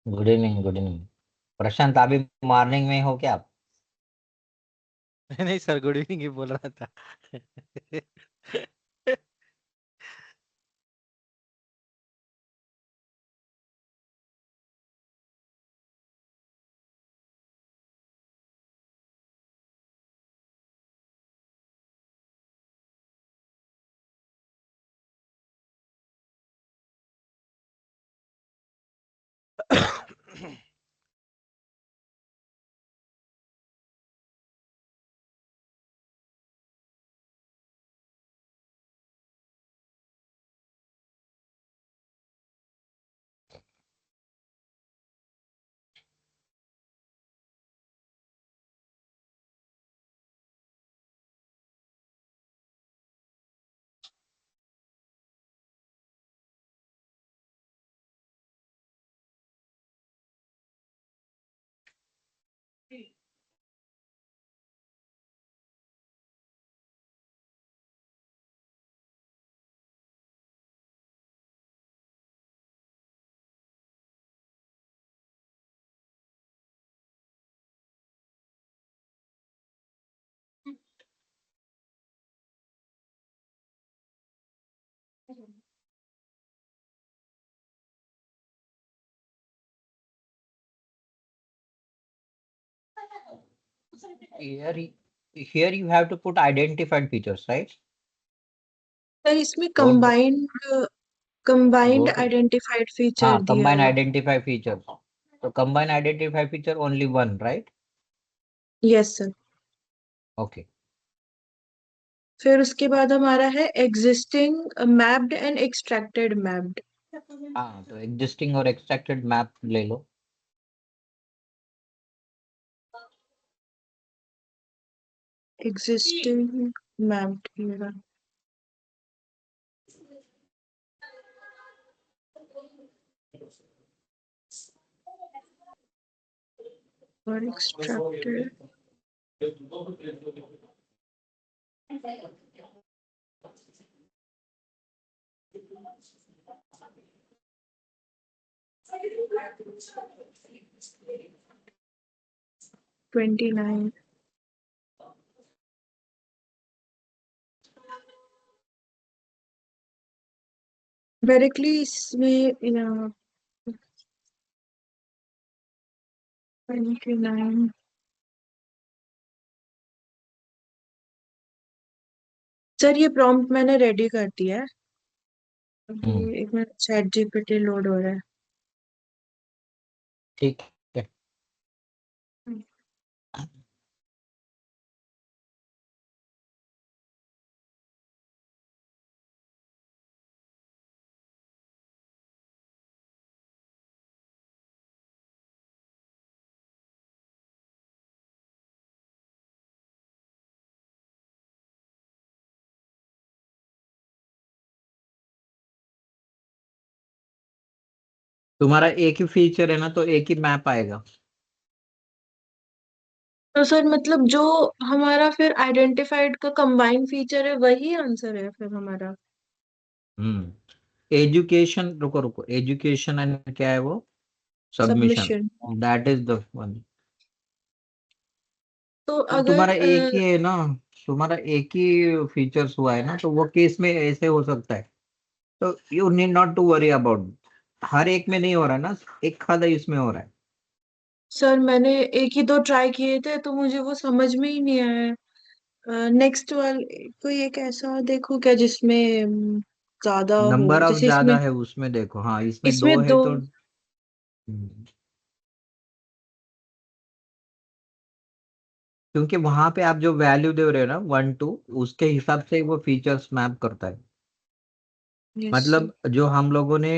Good evening, good evening. Prashant, अभी morning में हो क्या आप? नहीं सर, गुड इवनिंग ही बोल रहा था। Here, here you have to put identified features, right? Sir इसमें Don't combined go to identified feature दिया combine हुआ। identify features. So combine identify feature only one, right? Yes sir. Okay. फिर उसके बाद हमारा है existing mapped and extracted mapped. हाँ, तो existing और extracted map ले लो। एग्जिस्टिंग मैप्ड और एक्सट्रैक्टेड। 29। डायरेक्टली इसमें 29। सर ये प्रॉम्प्ट मैंने रेडी कर दिया है। अभी एक मिनट, चैट जीपीटी लोड हो रहा है। ठीक है। तुम्हारा एक ही फीचर है ना, तो एक ही मैप आएगा। तो सर मतलब जो हमारा फिर आइडेंटिफाइड का कंबाइंड फीचर है वही आंसर है फिर हमारा। एजुकेशन, रुको रुको, एजुकेशन एंड क्या है वो? Submission. Submission. That is the one. तो तो अगर तुम्हारा एक ही है ना, तुम्हारा एक ही फीचर्स हुआ है ना, तो वो केस में ऐसे हो सकता है। तो you need not to worry about. हर एक में नहीं हो रहा है ना, एक खादा इसमें हो रहा है। सर मैंने एक ही दो ट्राई किए थे तो मुझे वो समझ में ही नहीं आया। नेक्स्ट वाले कोई एक ऐसा देखो क्या जिसमें ज्यादा हो, नंबर ऑफ जैसे इसमें। ज्यादा है उसमें देखो, हाँ इसमें दो इसमें है दो। तो क्योंकि वहां पे आप जो वैल्यू दे रहे हो ना, 1 2, उसके हिसाब से वो फीचर्स मैप करता है। यस। मतलब जो हम लोगों ने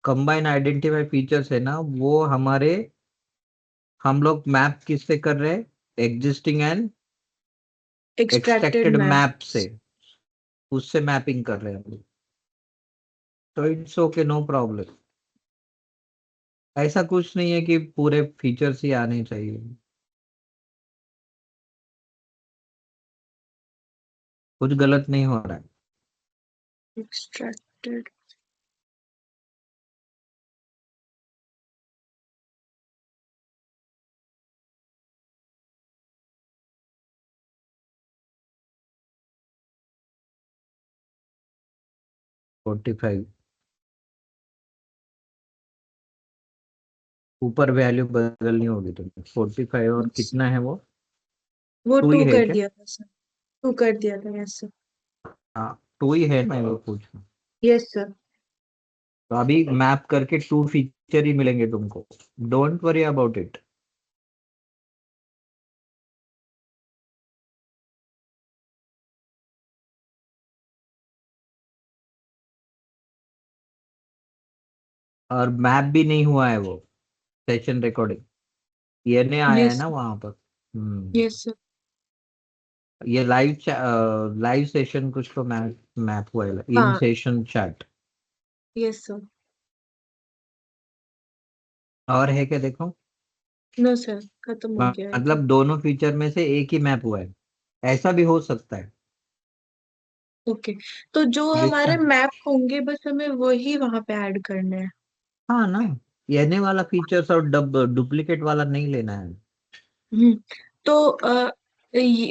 कंबाइन आइडेंटिफाई फीचर्स है ना, वो हमारे हम लोग मैप किससे कर रहे हैं? Existing and extracted extracted map. Map से, उससे मैपिंग कर रहे हैं हम लोग। तो इट्स ओके, नो प्रॉब्लम। ऐसा कुछ नहीं है कि पूरे फीचर्स ही आने चाहिए। कुछ गलत नहीं हो रहा है। एक्सट्रैक्टेड। 45 ऊपर वैल्यू बदलनी होगी तुम्हें। 45 और अच्छा, कितना है वो? वो टू ही टू है कर क्या? दिया था सर। टू कर दिया था, यस सर। हाँ, टू ही है, मैं वो पूछ रहा हूँ। Yes sir. तो अभी मैप करके टू फीचर ही मिलेंगे तुमको। Don't worry about it. और मैप भी नहीं हुआ है वो सेशन रिकॉर्डिंग, ये नहीं आया है यस ना सर। वहां पर। Yes sir. ये लाइव सेशन कुछ तो मैप मैप हुआ है, इन हाँ। Session chat. Yes sir. और है क्या देखो? नो सर, खत्म हो गया है तो। मतलब दोनों फीचर में से एक ही मैप हुआ है, ऐसा भी हो सकता है। ओके, तो जो हमारे जिसका, मैप होंगे बस हमें वही वहां पे ऐड करने हैं। हाँ ना, ये वाला फीचर्स और डुप्लीकेट वाला नहीं लेना है। हम्म। तो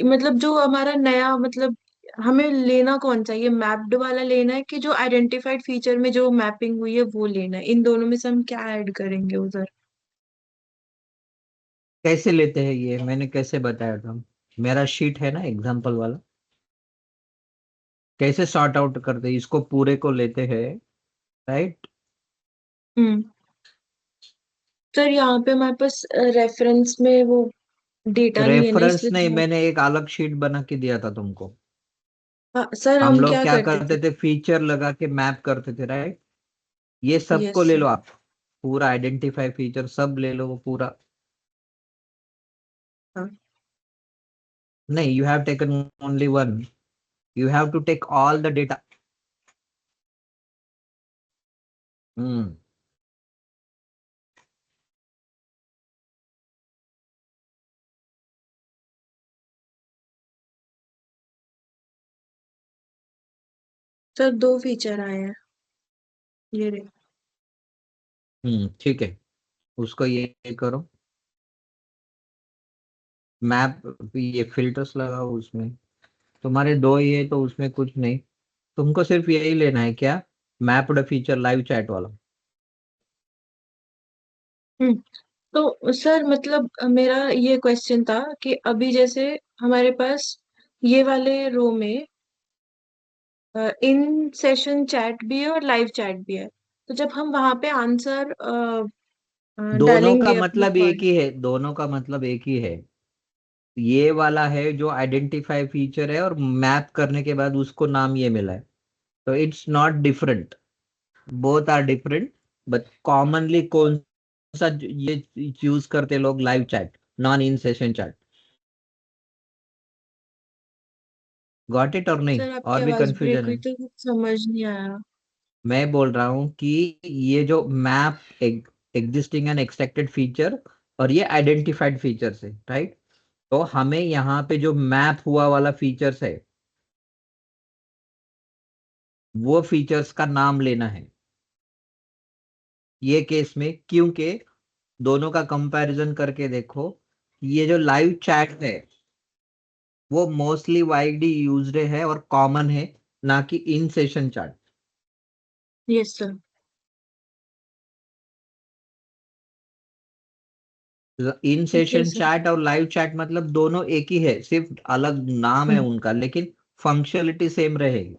मतलब जो हमारा नया मतलब हमें लेना कौन सा, ये मैप्ड वाला लेना है कि जो आइडेंटिफाइड फीचर में जो मैपिंग हुई है वो लेना है? इन दोनों में से हम क्या ऐड करेंगे उधर? कैसे लेते हैं ये मैंने कैसे बताया था? मेरा शीट है ना एग्जाम्पल वाला, कैसे सॉर्ट आउट करते हैं इसको, पूरे को लेते हैं, राइट? हम्म। सर यहाँ पे हमारे पास रेफरेंस में वो डेटा नहीं है ना, रेफरेंस इसलिए नहीं, थोड़ा। मैंने एक अलग शीट बना के दिया था तुमको। हाँ सर, हम हम लोग क्या क्या करते थे? करते थे, फीचर लगा के मैप करते थे, राइट? ये सबको यस ले सर। लो आप, पूरा आइडेंटिफाई फीचर सब ले लो वो पूरा। हाँ। नहीं, you have taken only one, you have to take all the data. हम्म। सर दो फीचर आए हैं, ये रहे। ठीक है, उसको ये करो, मैप, ये फिल्टर्स लगाओ उसमें। तुम्हारे दो ही है तो उसमें कुछ नहीं, तुमको सिर्फ यही लेना है क्या, मैप्ड फीचर लाइव चैट वाला। हम्म। तो सर मतलब मेरा ये क्वेश्चन था कि अभी जैसे हमारे पास ये वाले रो में इन सेशन चैट भी है और लाइव चैट भी है। तो जब हम वहां पे आंसर दोनों का डालेंगे अपना मतलब एक वर्ड। ही है, दोनों का मतलब एक ही है। ये वाला है जो आइडेंटिफाई फीचर है, और मैप करने के बाद उसको नाम ये मिला है, तो it's not different, both are different. But commonly कौन सा ये चूज करते लोग, live chat, non in session chat. Got it और नहीं, सर आपकी और भी आवाज ब्रेक कंफ्यूजन हुई है? तो कुछ समझ नहीं आया। मैं बोल रहा हूँ कि ये जो map existing and extracted feature, और ये आइडेंटिफाइड फीचर्स है, राइट? तो हमें यहाँ पे जो मैप हुआ वाला फीचर्स है, वो फीचर्स का नाम लेना है ये केस में, क्योंकि दोनों का कंपैरिजन करके देखो, ये जो लाइव चैट है वो मोस्टली वाइडली यूज्ड है और कॉमन है, ना कि in session chat. Yes sir. In ठीक है सेशन सर। चैट और लाइव चैट मतलब दोनों एक ही है, सिर्फ अलग नाम है हम्म। उनका, लेकिन फंक्शनलिटी सेम रहेगी।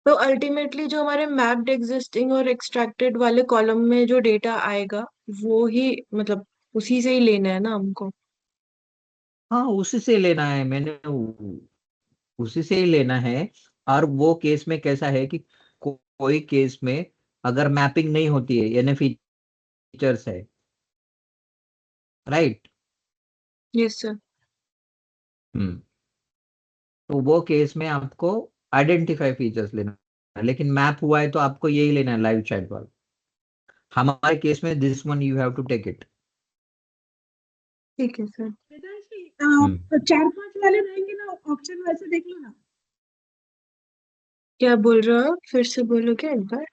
तो अल्टीमेटली जो हमारे मैप्ड एग्जिस्टिंग और एक्सट्रैक्टेड वाले कॉलम में जो डेटा आएगा वो ही मतलब उसी से ही लेना है ना हमको? हाँ, उसी से लेना है, मैंने उसी से ही लेना है। और वो केस में कैसा है कि कोई केस में अगर मैपिंग नहीं होती है, यानी फीचर्स है, राइट? Yes sir. हम्म। तो वो केस में आपको आइडेंटिफाई फीचर्स लेना है, लेकिन मैप हुआ है तो आपको यही लेना है, लाइव चैट वाला। हमारे केस में this one you have to take it. ठीक है सर। वेदांशी, हम्म। चार पांच वाले रहेंगे ना ऑप्शन, वैसे देख लो ना। क्या बोल रहे हो आप? फिर से बोलो क्या एक बार?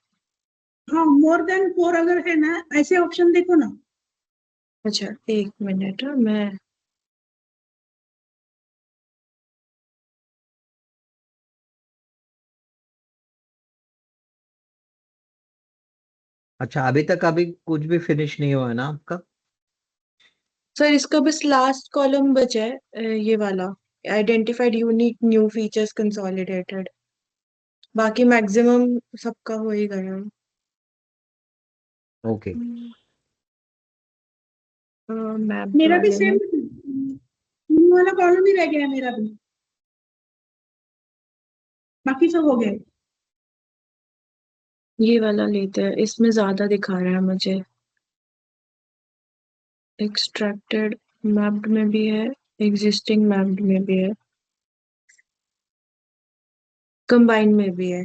हाँ, मोर देन फोर अगर है ना, ऐसे ऑप्शन देखो ना। अच्छा, एक मिनट, मैं अच्छा, अभी तक अभी कुछ भी फिनिश नहीं हुआ है ना आपका? सर इसका बस लास्ट कॉलम बचा है, ये वाला, identified unique new features consolidated. बाकी मैक्सिमम सबका हो ही गया। ओके। मैप मेरा भी वाले सेम में वाला कॉलम ही रह गया है मेरा भी, बाकी सब हो गए। ये वाला लेते हैं, इसमें ज्यादा दिखा रहा है मुझे। एक्सट्रैक्टेड मैप्ड में भी है, एग्जिस्टिंग मैप्ड में भी है, कंबाइन में भी है।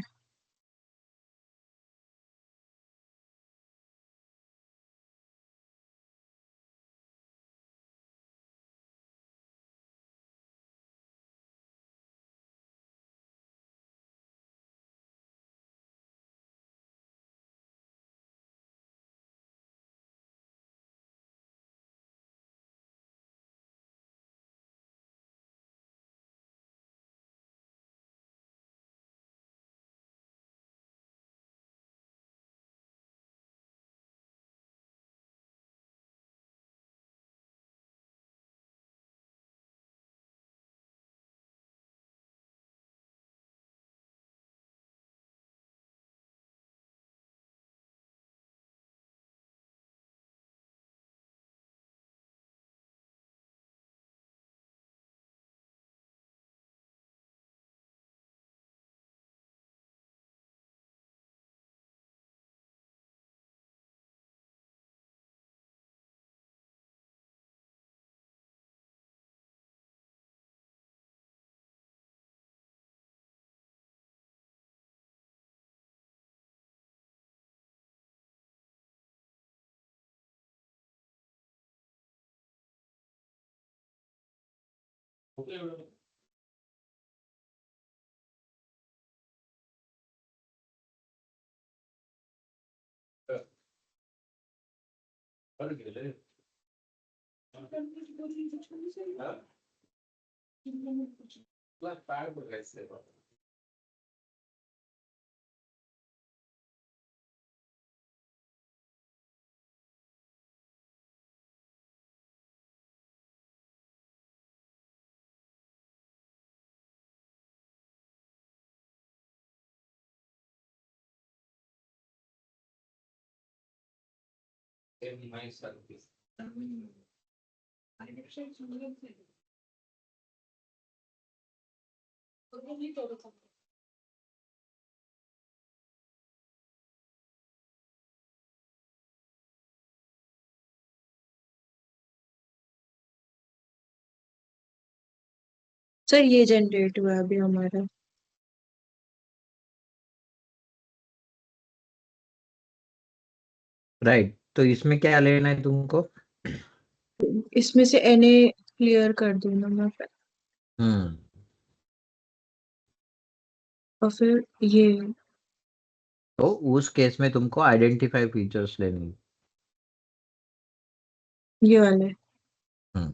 सर ये जनरेट हुआ अभी हमारा। राइट, तो इसमें क्या लेना है तुमको? इसमें से एनए क्लियर कर दूंगा मैं फिर। हम्म। और फिर ये तो उस केस में तुमको आइडेंटिफाई फीचर्स लेने हैं। ये वाले। हम्म।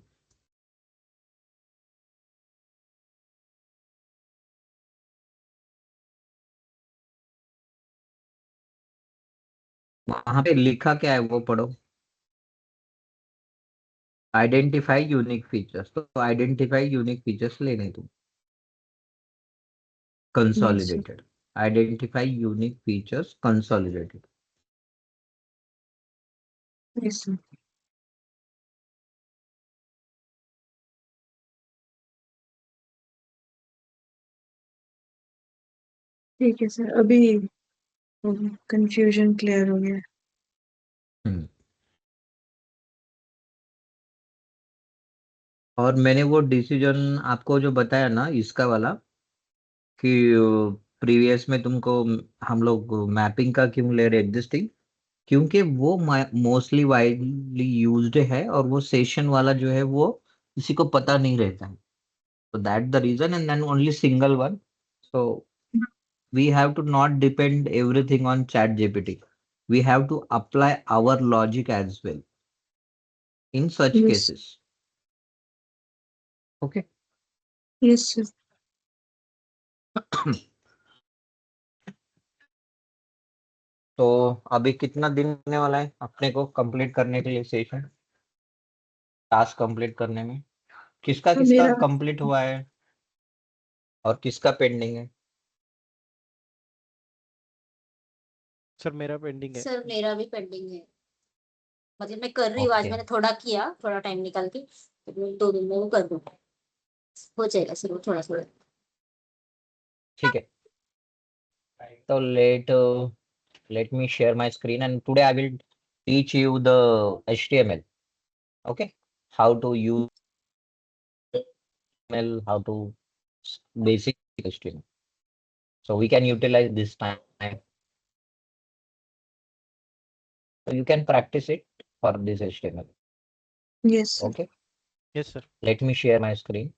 वहां पे लिखा क्या है वो पढ़ो। आइडेंटिफाई यूनिक फीचर्स, तो आइडेंटिफाई यूनिक फीचर्स लेने तुम। Yes sir. Consolidated. Identify unique features consolidated. Yes sir. ठीक है सर, अभी कंफ्यूजन क्लियर हो गया। हम्म। और मैंने वो डिसीजन आपको जो बताया ना इसका वाला, कि प्रीवियस में तुमको हम लोग मैपिंग का क्यों ले रहे एग्जिस्टिंग, क्योंकि वो मोस्टली वाइडली यूज्ड है और वो सेशन वाला जो है वो किसी को पता नहीं रहता है। So that's the reason, and then only single one. So we have to not depend everything on Chat GPT. We have to apply our logic as well in such yes. cases. Okay. Yes sir. तो अभी कितना दिन होने वाला है अपने को complete करने के लिए सेशन, टास्क कंप्लीट करने में? किसका तो किसका मेरा कंप्लीट हुआ है और किसका पेंडिंग है? सर मेरा पेंडिंग है। सर मेरा भी पेंडिंग है, मतलब मैं कर रही हूँ, आज ओके मैंने थोड़ा किया, थोड़ा टाइम निकाल के, तो मैं 2 दिन में वो कर दूंगा, हो जाएगा सर वो थोड़ा थोड़ा। ठीक है। तो let me share my screen and today I will teach you the HTML. Okay, how to use HTML, how to basic HTML. So we can utilize this time. So you can practice it for this HTML. Yes, sir. Okay, yes sir. let me share my screen.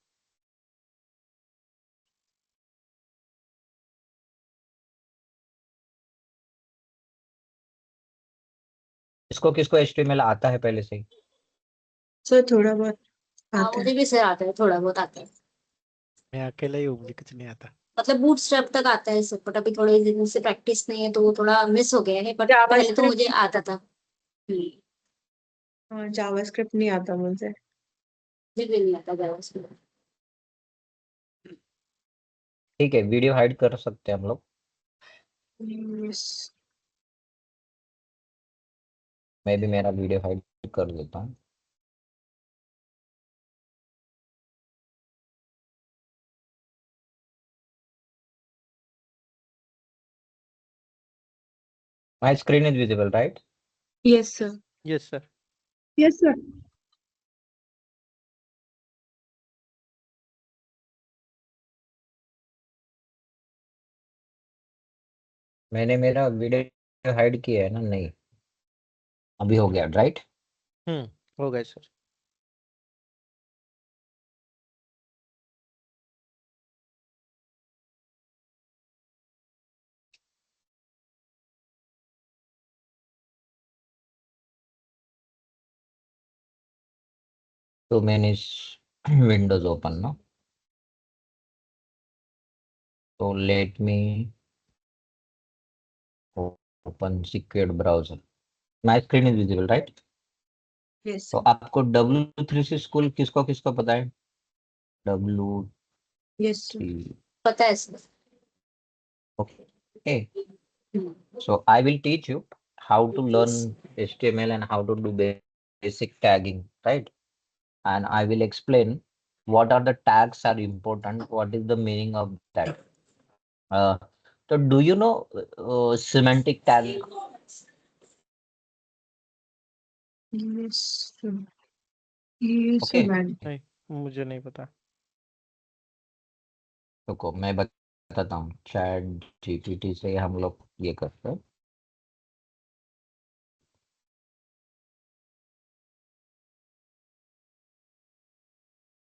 इसको किसको HTML आता है पहले से ही? Sir थोड़ा बहुत हाँ आता है। मुझे भी सर आता है, थोड़ा बहुत आता है, मैं अकेला ही हूँ, मुझे कुछ नहीं आता। मतलब बूटस्ट्रैप तक आता है सर, बट अभी थोड़े दिन से प्रैक्टिस नहीं है तो वो थोड़ा मिस हो गया है, बट पहले तो मुझे आता था। हाँ, जावास्क्रिप्ट नहीं आता मुझे। मुझे भी नहीं आता जावास्क्रिप्ट। ठीक है, वीडियो हाइड कर सकते हैं हम लोग। यस। मैं भी मेरा वीडियो हाइड कर देता हूँ। My screen is visible, right? Yes sir. Yes sir. yes sir. मैंने मेरा वीडियो हाइड किया है ना? नहीं, अभी हो गया, राइट? हो गए सर। तो मैंने विंडोज ओपन ना, तो let me open secured browser. My screen is visible, right? Yes तो सर। आपको W3C स्कूल किसको किसको पता है? W3, yes sir. पता है sir. okay. So I will teach you how to learn HTML and how to do basic tagging, right? And I will explain what are the tags are important, what is the meaning of that. Uh, so do you know semantic tag? Yes sir. Yes Okay, ma'am. नहीं, मुझे नहीं पता। रुको मैं बताता हूँ। Chat GPT से हम लोग ये करते हैं।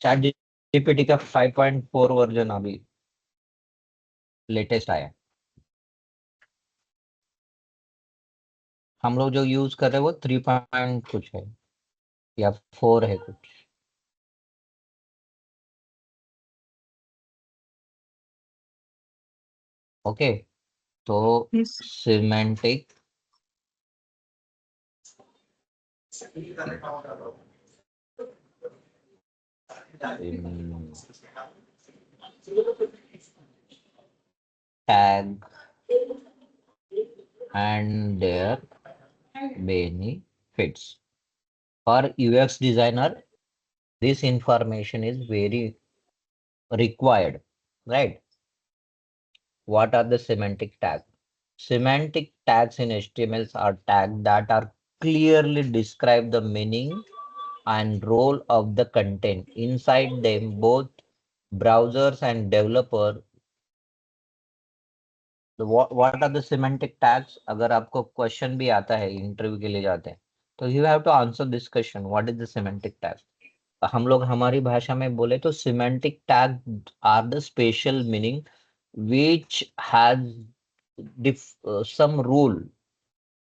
चैट GPT का 5.4 वर्जन अभी लेटेस्ट आया है। हम लोग जो यूज कर रहे हैं वो 3 पॉइंट कुछ है या 4 है कुछ। ओके, तो yes. Semantic tag and their benefits. For UX designer, this information is very required, right? What are the semantic tags? Semantic tags in HTML are tags that are clearly describe the meaning and role of the content. Inside them, both browsers and developer. What are the semantic tags? अगर आपको question भी आता है, interview के लिए जाते हैं, तो you have to answer this question, what is the semantic tag? हम लोग हमारी भाषा में बोले तो semantic tag are the special meaning which has some rule,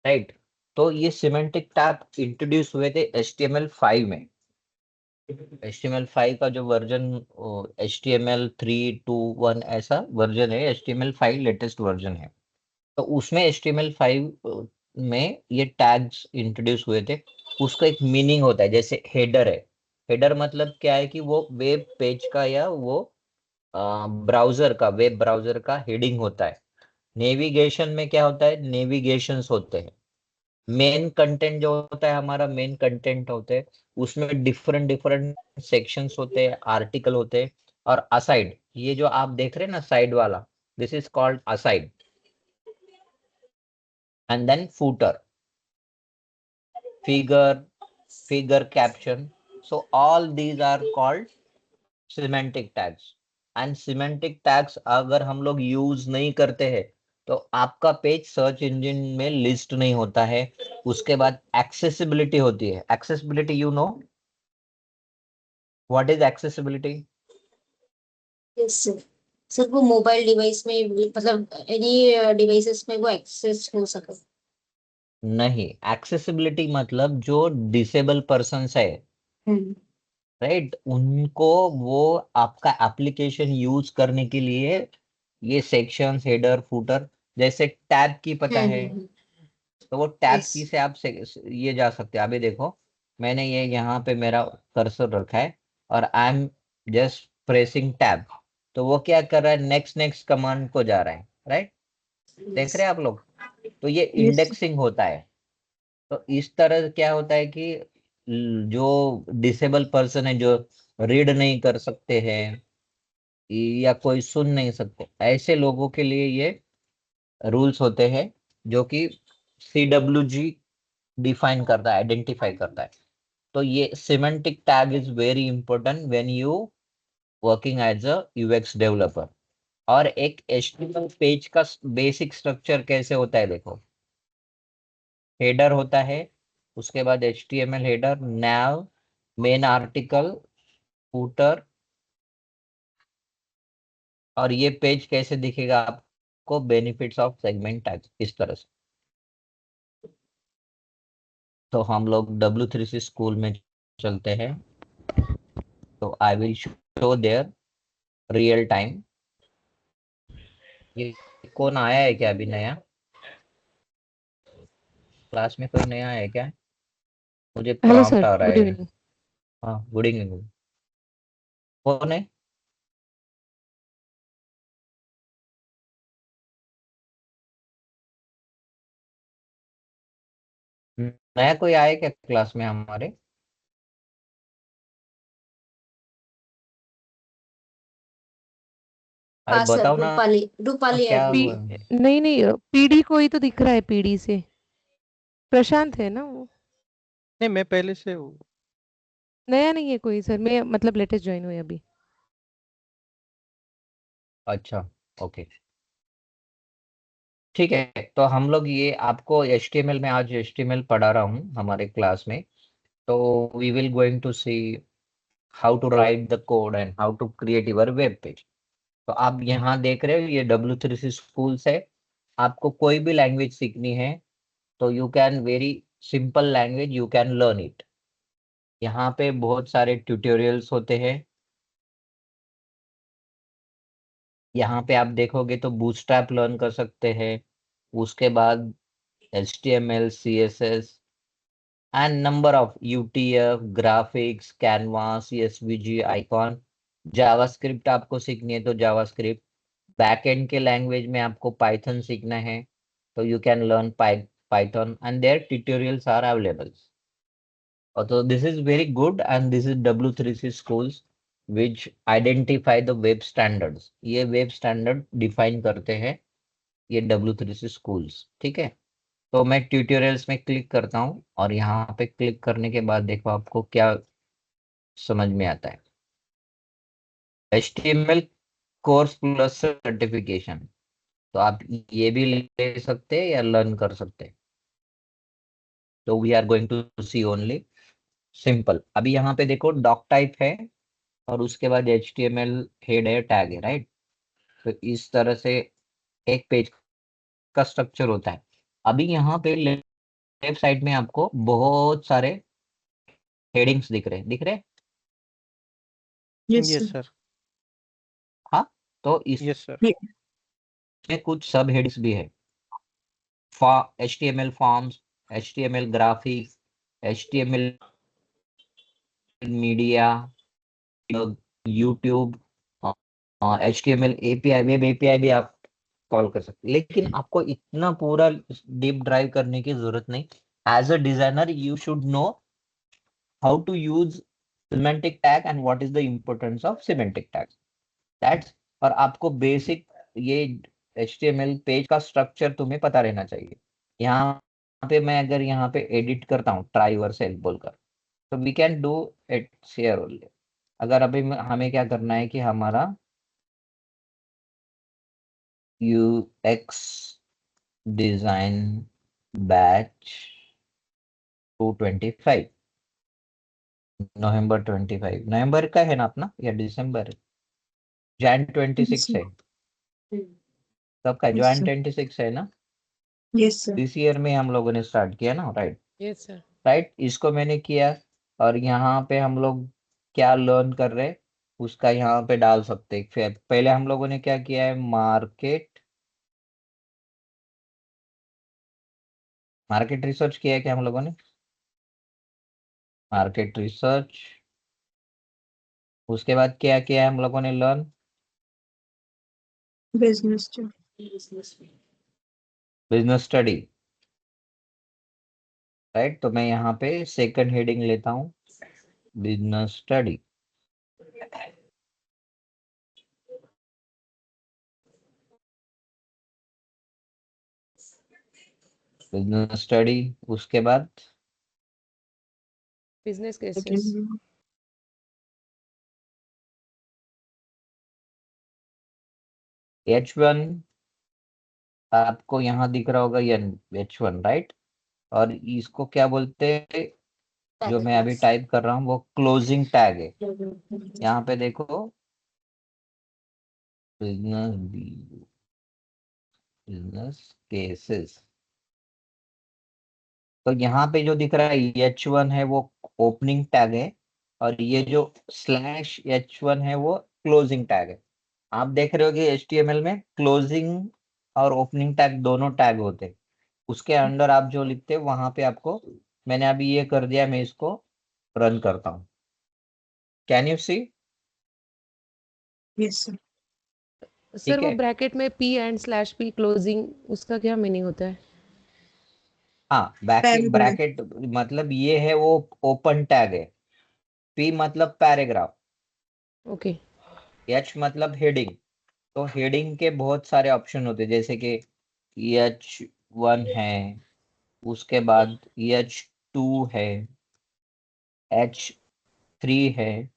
right? तो ये semantic tag इंट्रोड्यूस हुए थे HTML5 में। HTML5 का जो वर्जन HTML 3.2.1 ऐसा वर्जन है, HTML5 लेटेस्ट वर्जन है। तो उसमें HTML5 में ये टैग्स इंट्रोड्यूस हुए थे। उसका एक मीनिंग होता है, जैसे हेडर है। हेडर मतलब क्या है कि वो वेब पेज का या वो ब्राउजर का, वेब ब्राउजर का हेडिंग होता है। नेविगेशन में क्या होता है, नेविगेशंस होते हैं। मेन कंटेंट जो होता है हमारा, मेन कंटेंट होते हैं, उसमें डिफरेंट डिफरेंट सेक्शंस होते हैं, आर्टिकल होते हैं। और असाइड, ये जो आप देख रहे हैं ना साइड वाला, this is called aside. And then footer, figure caption. So all these are called semantic tags. And semantic tags अगर हम लोग यूज नहीं करते हैं तो आपका पेज सर्च इंजन में लिस्ट नहीं होता है। उसके बाद एक्सेसिबिलिटी होती है। Accessibility, you know what is accessibility? Yes sir. Sir वो मोबाइल डिवाइस में मतलब एनी डिवाइसेस में वो एक्सेस हो सके। नहीं, एक्सेसिबिलिटी मतलब जो डिसेबल पर्सन है, हम्म। राइट, उनको वो आपका एप्लीकेशन यूज करने के लिए ये सेक्शंस, हेडर, फुटर, जैसे टैब की पता है, तो वो टैब यस। की से आप ये जा सकते हैं। अभी देखो, मैंने ये यहाँ पे मेरा कर्सर रखा है और I am just pressing tab, तो वो क्या कर रहा है, नेक्स्ट नेक्स्ट कमांड को जा रहा है, राइट। देख रहे हैं आप लोग? तो ये Yes. इंडेक्सिंग होता है। तो इस तरह क्या होता है कि जो डिसेबल पर्सन है, जो रीड नहीं कर सकते हैं या कोई सुन नहीं सकते, ऐसे लोगों के लिए ये रूल्स होते हैं, जो कि CWG डिफाइन करता है, आइडेंटिफाई करता है। तो ये semantic tag is very important when you working as a UX developer. और एक HTML पेज का बेसिक स्ट्रक्चर कैसे होता है, देखो, हेडर होता है, उसके बाद HTML header, nav, main article, footer. और ये पेज कैसे दिखेगा आपको, बेनिफिट्स ऑफ सेगमेंट टैग, इस तरह से। तो हम लोग W3C स्कूल में चलते हैं, तो I will show their real time. ये कौन आया है क्या अभी नया? क्लास में कोई नया है क्या? मुझे हेलो प्रॉम्प्ट सर, आ रहा गुड है। इवनिंग। हाँ, गुड इवनिंग। कौन है? नया कोई आया क्या क्लास में हमारे? अरे हाँ सर, बताओ ना, रूपाली रूपाली क्या एडमिन। हुआ? नहीं नहीं, पीडी कोई तो दिख रहा है, पीडी से प्रशांत है ना वो? नहीं, मैं पहले से हूँ। नया नहीं है कोई सर, मैं मतलब लेटेस्ट ज्वाइन हुई अभी। अच्छा, ओके, ठीक है। तो हम लोग ये आपको HTML में, आज HTML पढ़ा रहा हूँ हमारे क्लास में। तो we will going to see how to write the code and how to create your web page. तो आप यहाँ देख रहे हो, ये W3C स्कूल्स है। आपको कोई भी लैंग्वेज सीखनी है तो you can, very simple language, you can learn it. यहाँ पे बहुत सारे ट्यूटोरियल्स होते हैं। यहाँ पे आप देखोगे तो बूटस्ट्रैप लर्न कर सकते हैं। उसके बाद HTML, CSS and number of UTF, graphics, canvas, SVG, icon. JavaScript आपको सीखनी है तो जावास्क्रिप्ट। बैकएंड के लैंग्वेज में आपको पाइथन सीखना है तो you can learn Python and there tutorials are available. और तो this is very good and this is W3C schools which identify the web standards। ये वेब स्टैंडर्ड डिफाइन करते हैं ये W3C schools, ठीक है। तो मैं ट्यूटोरियल्स में क्लिक करता हूँ और यहाँ पे क्लिक करने के बाद देखो आपको क्या समझ में आता है। HTML कोर्स प्लस सर्टिफिकेशन, तो आप ये भी ले सकते हैं या लर्न कर सकते हैं। तो we are going to see only simple. अभी यहाँ पे देखो डॉक टाइप है और उसके बाद HTML हेड है, टैग है, राइट। तो इस तरह से एक पेज का स्ट्रक्चर होता है। अभी यहाँ पे लेफ्ट साइड में आपको बहुत सारे हेडिंग्स दिख रहे हैं। Yes, sir. Yes sir. हाँ, तो इसमें यस सर। Yeah. कुछ सब हेडिंग्स भी है। HTML forms, HTML graphics, HTML media, YouTube, HTML API, web API भी आप कॉल कर सकते हैं, लेकिन आपको इतना पूरा डीप ड्राइव करने की जरूरत नहीं. As a designer you should know how to use semantic tag and what is the importance of semantic tag. That's. और आपको बेसिक ये HTML पेज का स्ट्रक्चर तुम्हें पता रहना चाहिए. यहाँ पे मैं अगर यहाँ पे एडिट करता हूँ ट्राई यूर सेल्फ बोलकर, तो we can do it share only. अगर अभी हमें क्या करना है कि हमारा UX डिजाइन बैच 225 नवंबर 25, नवंबर का है ना अपना या दिसंबर? Jan 26 है. कब का? Yes, Jan sir. 26 है ना. Yes, sir. दिस ईयर में हम लोगों ने स्टार्ट किया ना, राइट? Yes sir. राइट, इसको मैंने किया. और यहाँ पे हम लोग क्या लर्न कर रहे हैं उसका यहाँ पे डाल सकते हैं. फिर पहले हम लोगों ने क्या किया है, मार्केट रिसर्च किया है क्या हम लोगों ने? Market research. उसके बाद क्या किया है हम लोगों ने learn? Business, sir. Business study. Right, तो मैं यहाँ पे सेकंड हेडिंग लेता हूँ, बिजनेस स्टडी. Business study. उसके बाद बिजनेस केसेस. Second. H1 आपको यहाँ दिख रहा होगा, ये H1, राइट? और इसको क्या बोलते हैं, जो मैं अभी टाइप कर रहा हूँ वो क्लोजिंग टैग है. यहाँ पे देखो, बिजनेस केसेस. तो यहाँ पे जो दिख रहा है H1 है वो ओपनिंग टैग है, और ये जो /H1 है वो क्लोजिंग टैग है. आप देख रहे हो कि HTML में क्लोजिंग और ओपनिंग टैग दोनों टैग होते हैं. उसके अंडर आप जो लिखते हैं वहां पे आपको, मैंने अभी ये कर दिया, मैं इसको रन करता हूँ. Can you see? Yes, sir. Sir ठीक वो है. ब्रैकेट में P/P क्लोजिंग, उसका क्या मीनिंग होता है? हाँ, ब्रैकेट Paragraph. ब्रैकेट मतलब ये है वो ओपन टैग है. P मतलब पैराग्राफ, ओके. H मतलब हेडिंग. तो हेडिंग के बहुत सारे ऑप्शन होते हैं, जैसे कि H1 है, उसके बाद H2 है, H3 है,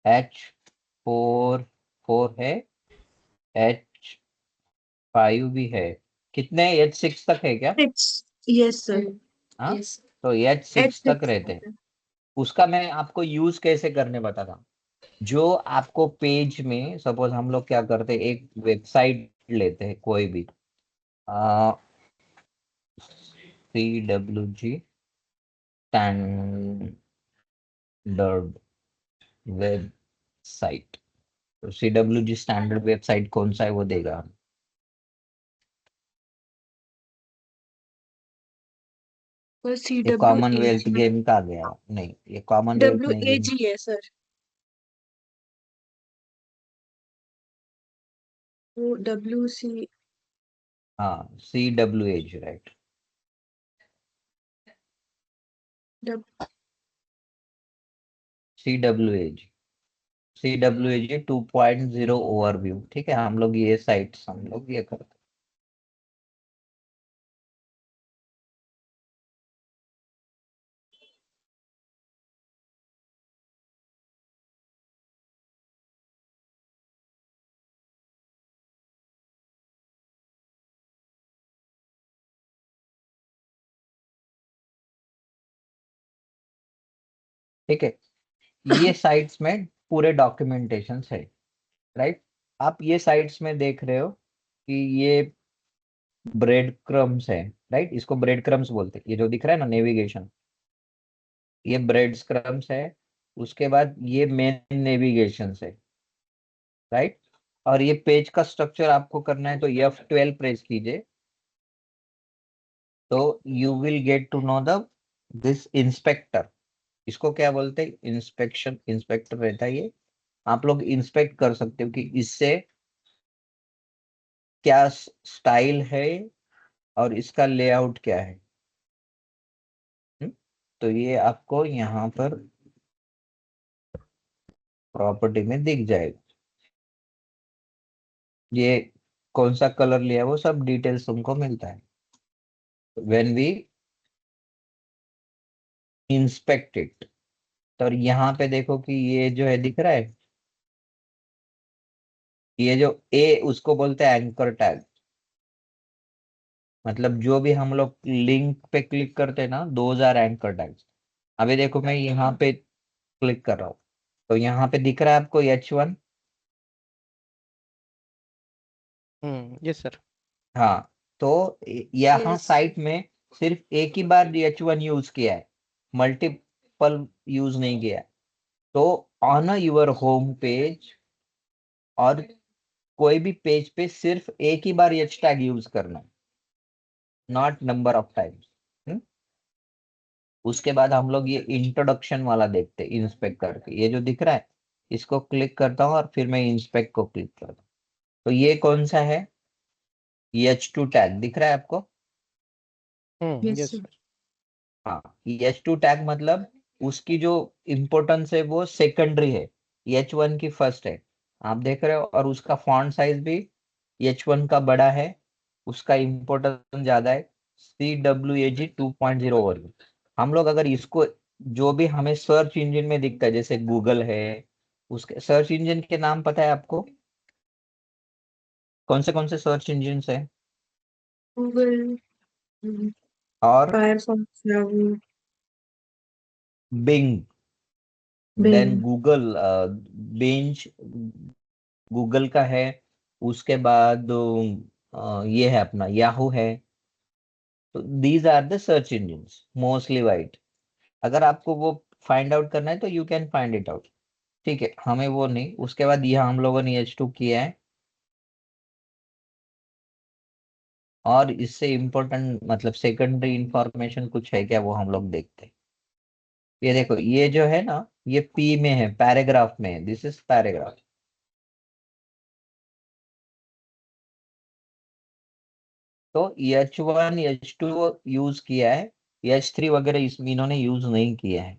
H4 है, H5 भी है. कितने? H6 तक है क्या? Six. Yes, sir. हाँ, तो H6 तक H6. रहते हैं. उसका मैं आपको यूज कैसे करने बताता हूँ. जो आपको पेज में, सपोज हम लोग क्या करते हैं, एक वेबसाइट लेते हैं कोई भी, CWG स्टैंडर्ड वेबसाइट. तो CWG स्टैंडर्ड वेबसाइट कौन सा है वो देगा. बस ये कॉमनवेल्थ CWAG. गेम का आ गया नहीं, ये कॉमनवेल्थ नहीं गेम. WAG है सर. वो WC. हाँ, CWG, राइट. CWG 2.0 overview. ठीक है, हम लोग ये साइट्स हम लोग ये करते हैं. ठीक है, ये साइट्स में पूरे डॉक्यूमेंटेशन है, राइट? आप ये साइट्स में देख रहे हो कि ये ब्रेड क्रम्स है, राइट? इसको ब्रेड क्रम्स बोलते हैं. ये जो दिख रहा है ना नेविगेशन, ये ब्रेड क्रम्स है. उसके बाद ये मेन नेविगेशन है, राइट? और ये पेज का स्ट्रक्चर आपको करना है तो F12 प्रेस कीजिए. तो you will get to know the this inspector, इसको क्या बोलते हैं, इंस्पेक्शन इंस्पेक्टर रहता है ये। आप लोग इंस्पेक्ट कर सकते हो कि इससे क्या स्टाइल है और इसका लेआउट क्या है। तो ये आपको यहाँ पर प्रॉपर्टी में दिख जाएगा, ये कौन सा कलर लिया है वो सब डिटेल्स तुमको मिलता है व्हेन वी इंस्पेक्ट इट। तो यहाँ पे देखो कि ये जो है दिख रहा है, ये जो ए उसको बोलते हैं एंकर टैग। मतलब जो भी हम लोग लिंक पे क्लिक करते हैं ना, 2000 एंकर टैग्स। अभी देखो मैं यहाँ पे क्लिक कर रहा हूँ, तो यहाँ पे दिख रहा है आपको H1। Yes sir. हाँ, तो यहाँ Yes. साइट में सिर्फ एक ही बार H1 यूज किया है, मल्टीपल यूज नहीं किया है। तो ऑन योर होम पेज और कोई भी पेज पे सिर्फ एक ही बार एच टैग यूज करना है, नॉट नंबर ऑफ टाइम्स। उसके बाद हम लोग ये इंट्रोडक्शन वाला देखते हैं इंस्पेक्ट करके, ये जो दिख रहा है इसको क्लिक करता हूँ और फिर मैं इंस्पेक्ट को क्लिक करता हूँ। तो ये कौन सा है, H2 टैग दिख रहा है आपको। Yes yes sir. सर। हाँ, H2 टैग मतलब उसकी जो इम्पोर्टेंस है वो सेकेंडरी है, H1 की फर्स्ट है। आप देख रहे हो, और उसका फॉन्ट साइज भी H1 का बड़ा है, उसका इम्पोर्टेंस ज्यादा है, CWAG 2.0 ओवर। हम लोग अगर इसको, जो भी हमें सर्च इंजन में दिखता है जैसे गूगल है, उसके सर्च इंजन के नाम पता है आपको, कौन से सर्च इंजन है। गूगल, और Firefox, Yahoo, Bing, then Bing. Google, बेंच गूगल का है। उसके बाद ये है अपना याहू है। तो these are the search engines mostly white. अगर आपको वो फाइंड आउट करना है तो you can find it out, ठीक है, हमें वो नहीं। उसके बाद ये हम लोगों ने H2 किया है, और इससे इम्पोर्टेंट मतलब सेकेंडरी इंफॉर्मेशन कुछ है क्या वो हम लोग देखते हैं। ये देखो, ये जो है ना, ये P में है, पैराग्राफ में है, दिस इज पैराग्राफ। तो H1 H2 यूज किया है, H3 वगैरह इसमें इन्होंने यूज नहीं किया है,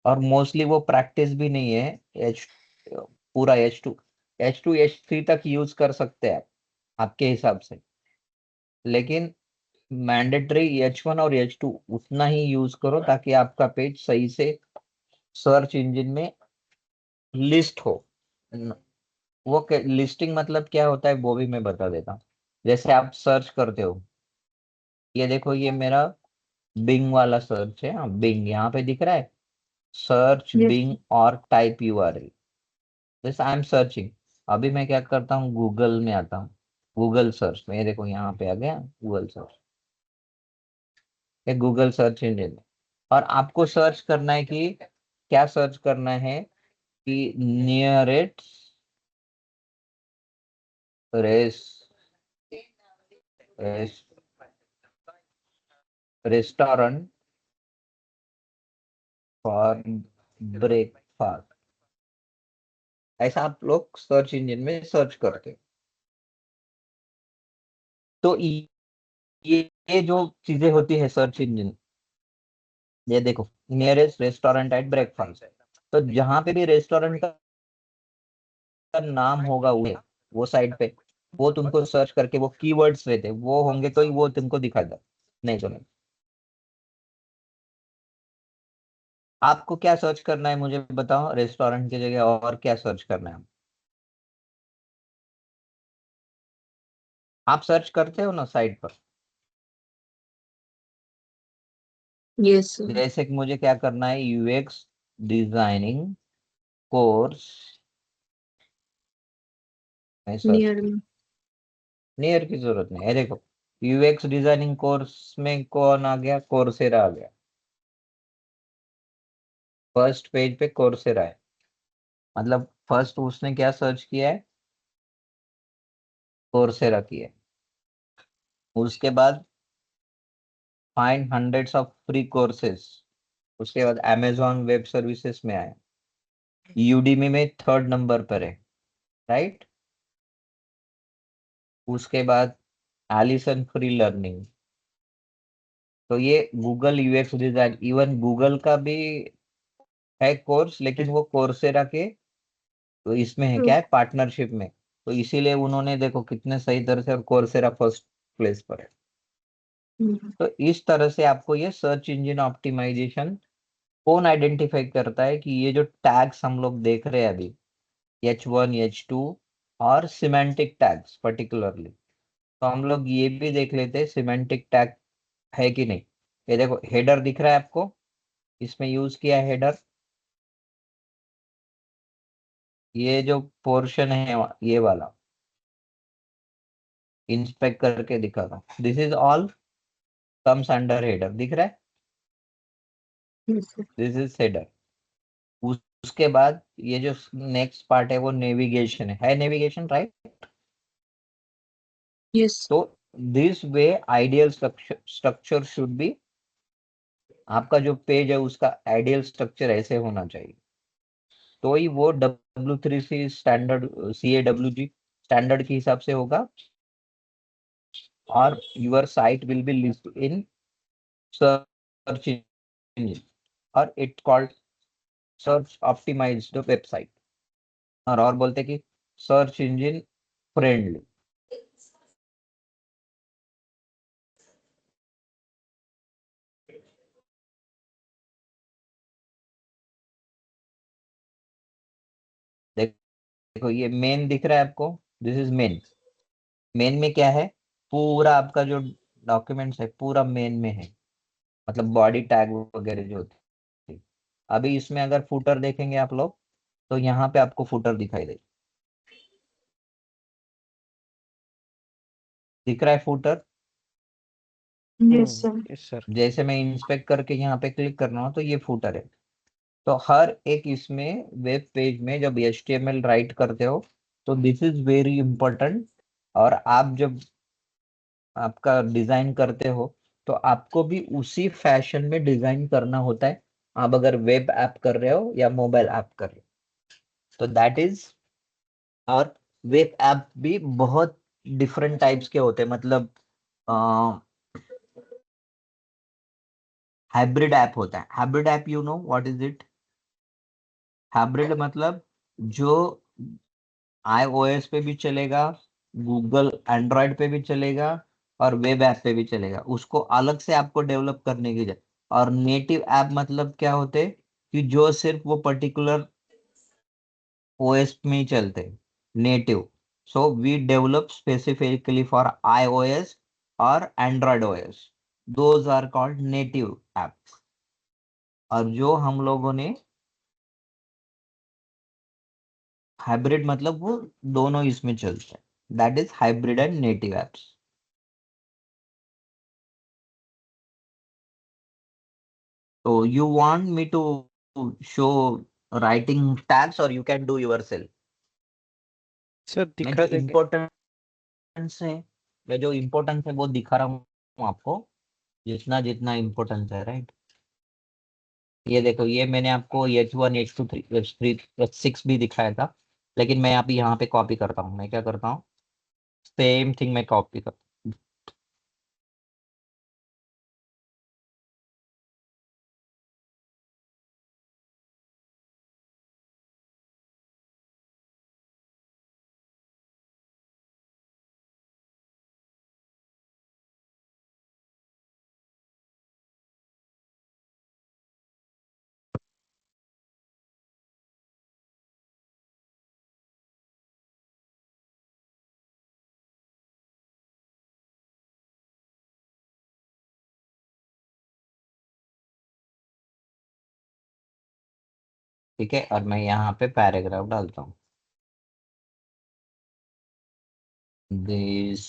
और मोस्टली वो प्रैक्टिस भी नहीं है। एच पूरा H2 H3 तक यूज कर सकते हैं आप आपके हिसाब से, लेकिन मैंडेटरी H1 और H2 उतना ही यूज करो ताकि आपका पेज सही से सर्च इंजन में लिस्ट हो। न- वो लिस्टिंग मतलब क्या होता है वो भी मैं बता देता हूँ। जैसे आप सर्च करते हो, ये देखो ये मेरा बिंग वाला सर्च है, हाँ बिंग यहाँ पे दिख रहा है, सर्च यस बिंग और टाइप URL, जैसे आई एम सर्चिंग। अभी मैं क्या करता हूँ, गूगल में आता हूँ, गूगल सर्च में, ये देखो यहाँ पे आ गया गूगल सर्च, ये गूगल सर्च इंजन। और आपको सर्च करना है कि क्या सर्च करना है, कि nearest race restaurant for breakfast, ऐसा आप लोग सर्च इंजन में सर्च करते हो। तो ये जो चीजें होती है सर्च इंजन, ये देखो नियरेस्ट रेस्टोरेंट एट ब्रेकफास्ट, तो जहां पे भी रेस्टोरेंट का नाम होगा वो साइड पे, वो तुमको सर्च करके वो कीवर्ड्स रहते हैं, वो होंगे तो ही वो तुमको दिखाएगा, नहीं तो नहीं। आपको क्या सर्च करना है मुझे बताओ, रेस्टोरेंट की जगह और क्या सर्च करना है। आप सर्च करते हो ना साइट पर, यस सर। जैसे कि मुझे क्या करना है, UX डिजाइनिंग कोर्स में सर्च नियर की, में। नियर की जरूरत नहीं है। देखो UX डिजाइनिंग कोर्स में कौन आ गया, कोर्सेरा आ गया, फर्स्ट पेज पे कोर्सेरा है। मतलब फर्स्ट उसने क्या सर्च किया है, कोर्सेरा किया है। उसके बाद find hundreds of free courses. उसके बाद अमेजोन वेब सर्विसेज में आए, यूडीमी में 3rd नंबर पर है, राइट। उसके बाद एलिसन फ्री लर्निंग। तो ये Google UX design, even Google का भी है कोर्स, लेकिन वो कोर्सेरा के तो इसमें है, क्या है, पार्टनरशिप में। तो इसीलिए उन्होंने देखो कितने सही तरह से, और कोर्सेरा फर्स्ट प्लेस पर है। तो इस तरह से आपको ये सर्च इंजन ऑप्टिमाइजेशन कौन आइडेंटिफाई करता है कि ये जो टैग्स हम लोग देख रहे हैं अभी, H1 H2 और सिमेंटिक टैग्स पर्टिकुलरली, तो हम लोग ये भी देख लेते हैं सिमेंटिक टैग है कि नहीं। ये देखो हेडर दिख रहा है आपको, इसमें यूज किया है हेडर। ये जो पोर्शन है ये वाला, इंस्पेक्ट करके दिखा रहा हूँ, this is all comes under header, दिख रहा है, दिस इज हेडर। उसके बाद ये जो नेक्स्ट पार्ट है वो नेविगेशन है नेविगेशन, राइट। यस। तो this way ideal structure should be, आपका जो पेज है उसका आइडियल स्ट्रक्चर ऐसे होना चाहिए। तो ही वो W3C स्टैंडर्ड, CAWG स्टैंडर्ड के हिसाब से होगा, और your site will be list in search engine, और it called search optimised website, और बोलते कि सर्च इंजन फ्रेंडली। देखो ये मेन दिख रहा है आपको, दिस इज मेन। मेन में क्या है, पूरा आपका जो डॉक्यूमेंट्स है पूरा मेन में है, मतलब बॉडी टैग वगैरह जो होती है। अभी इसमें अगर फुटर देखेंगे आप लोग, तो यहाँ पे आपको फुटर दिखाई देगा, दिख रहा है footer. Yes sir. Yes sir. जैसे मैं इंस्पेक्ट करके यहाँ पे क्लिक कर रहा हूँ तो ये फुटर है। तो हर एक इसमें वेब पेज में जब HTML राइट करते हो तो दिस इज वेरी इंपॉर्टेंट। और आप जब आपका डिजाइन करते हो तो आपको भी उसी फैशन में डिजाइन करना होता है, आप अगर वेब ऐप कर रहे हो या मोबाइल ऐप कर रहे हो तो दैट इज। और वेब ऐप भी बहुत डिफरेंट टाइप्स के होते हैं, मतलब हाइब्रिड ऐप होता है। Hybrid app, you know what is it. Hybrid मतलब जो iOS पे भी चलेगा, गूगल एंड्रॉयड पे भी चलेगा, और वेब ऐप पे भी चलेगा, उसको अलग से आपको डेवलप करने की जरूरत। और नेटिव ऐप मतलब क्या होते हैं कि जो सिर्फ वो पर्टिकुलर OS में ही चलते हैं, native. So we develop specifically for iOS और Android OS, those are called native app. और जो हम लोगों ने हाइब्रिड मतलब वो दोनों इसमें चलते हैं, that is hybrid and native apps. So you want me to show writing tags or you can do yourself? Sir मैं दिखा जो देंगे। इम्पोर्टेंस है, मैं जो इम्पोर्टेंस है वो दिखा रहा हूँ आपको, जितना जितना इम्पोर्टेंस है, राइट। ये देखो, ये मैंने आपको H1 H2 H3 H6 भी दिखाया था, लेकिन मैं अभी यहाँ पे कॉपी करता हूँ। मैं क्या करता हूँ, सेम थिंग मैं कॉपी करता हूँ। ठीक है, और मैं यहाँ पे पैराग्राफ डालता हूँ, this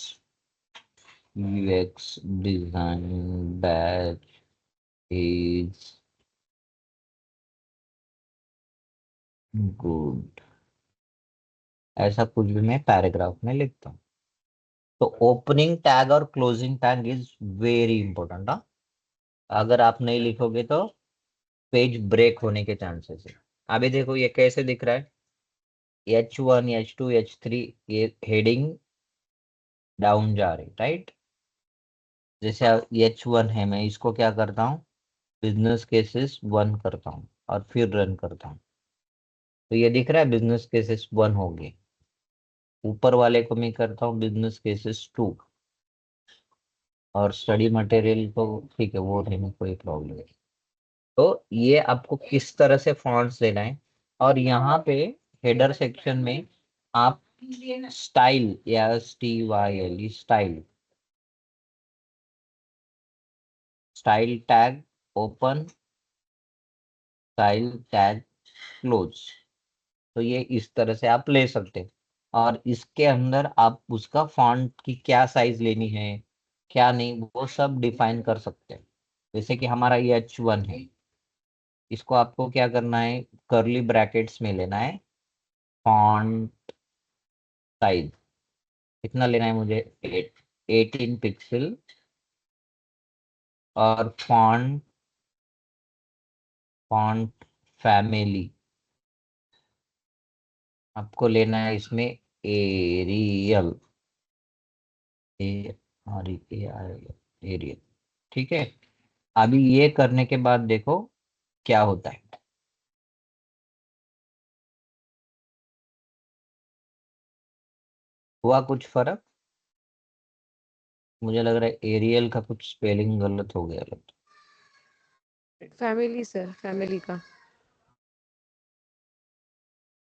UX design batch is good, ऐसा कुछ भी मैं पैराग्राफ में लिखता हूँ। तो ओपनिंग टैग और closing tag is very important. अगर आप नहीं लिखोगे तो पेज ब्रेक होने के चांसेस है। अभी देखो ये कैसे दिख रहा है, H1 H2 H3 ये हेडिंग डाउन जा रही, राइट। जैसे H1 है, मैं इसको क्या करता हूँ, बिजनेस केसेस 1 करता हूँ और फिर रन करता हूँ, तो ये दिख रहा है बिजनेस केसेस 1 हो गए। ऊपर वाले को मैं करता हूँ बिजनेस केसेस 2, और स्टडी मटेरियल को ठीक है, वो नहीं कोई प्रॉब्लम नहीं। तो ये आपको किस तरह से फॉन्ट्स लेना है, और यहाँ पे हेडर सेक्शन में आप स्टाइल या STYL style, style tag open, style tag close, तो ये इस तरह से आप ले सकते हैं। और इसके अंदर आप उसका फॉन्ट की क्या साइज लेनी है, क्या नहीं, वो सब डिफाइन कर सकते हैं। जैसे कि हमारा ये H1 है, इसको आपको क्या करना है, कर्ली ब्रैकेट्स में लेना है, फॉन्ट साइज कितना लेना है मुझे, 18 पिक्सल, और फॉन्ट फॉन्ट फैमिली आपको लेना है इसमें एरियल, एरियल, ठीक है। अभी ये करने के बाद देखो क्या होता है, हुआ कुछ फर्क, मुझे लग रहा है एरियल का कुछ स्पेलिंग गलत हो गया लगता फैमिली सर, फैमिली का। है।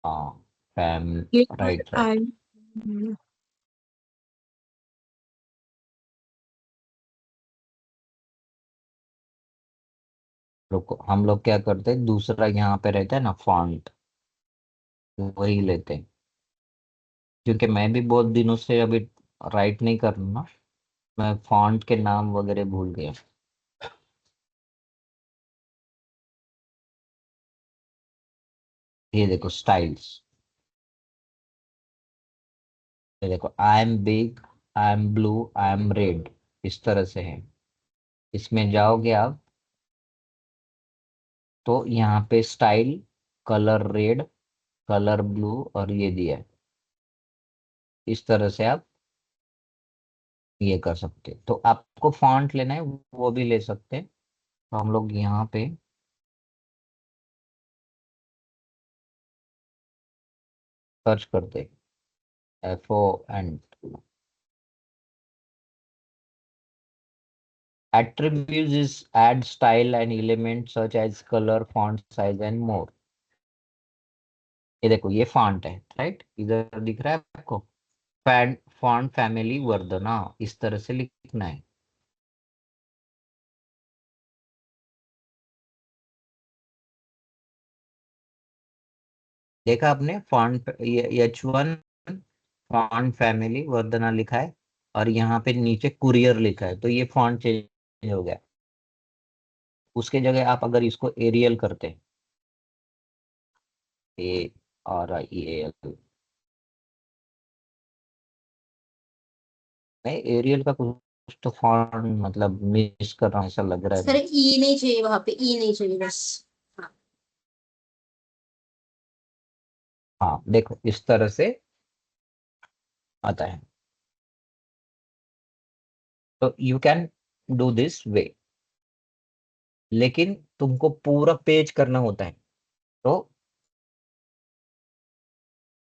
हाँ फैम, ये राइट राइट। आई रुको, हम लोग क्या करते हैं, दूसरा यहाँ पे रहता है ना फॉन्ट, वही लेते हैं, क्योंकि मैं भी बहुत दिनों से अभी राइट नहीं कर रहा ना, मैं फॉन्ट के नाम वगैरह भूल गया। ये देखो स्टाइल्स, ये देखो I am big, I am blue, I am red, इस तरह से है। इसमें जाओगे आप तो यहाँ पे style, colour red, colour blue, और ये दिया है, इस तरह से आप ये कर सकते हैं। तो आपको फॉन्ट लेना है वो भी ले सकते हैं। तो हम लोग यहाँ पे सर्च करते हैं FONT, attributes is add style and elements such as color, font size and more। ये देखो ये फॉन्ट है, राइट, इधर दिख रहा है आपको, फॉन्ट फैमिली वर्धना, इस तरह से लिखना है। देखा आपने, font H1 font family Vardhana लिखा है, और यहाँ पे नीचे कुरियर लिखा है, तो ये फॉन्ट चेंज हो गया। उसके जगह आप अगर इसको एरियल करते, ARIAL, मैं एरियल का कुछ तो फॉन्ट मतलब मिस कर रहा हूँ ऐसा लग रहा है सर मुझे। ई नहीं चाहिए, वहां पे ई नहीं चाहिए बस। हाँ। हाँ देखो इस तरह से आता है, तो you can do this way, लेकिन तुमको पूरा पेज करना होता है। तो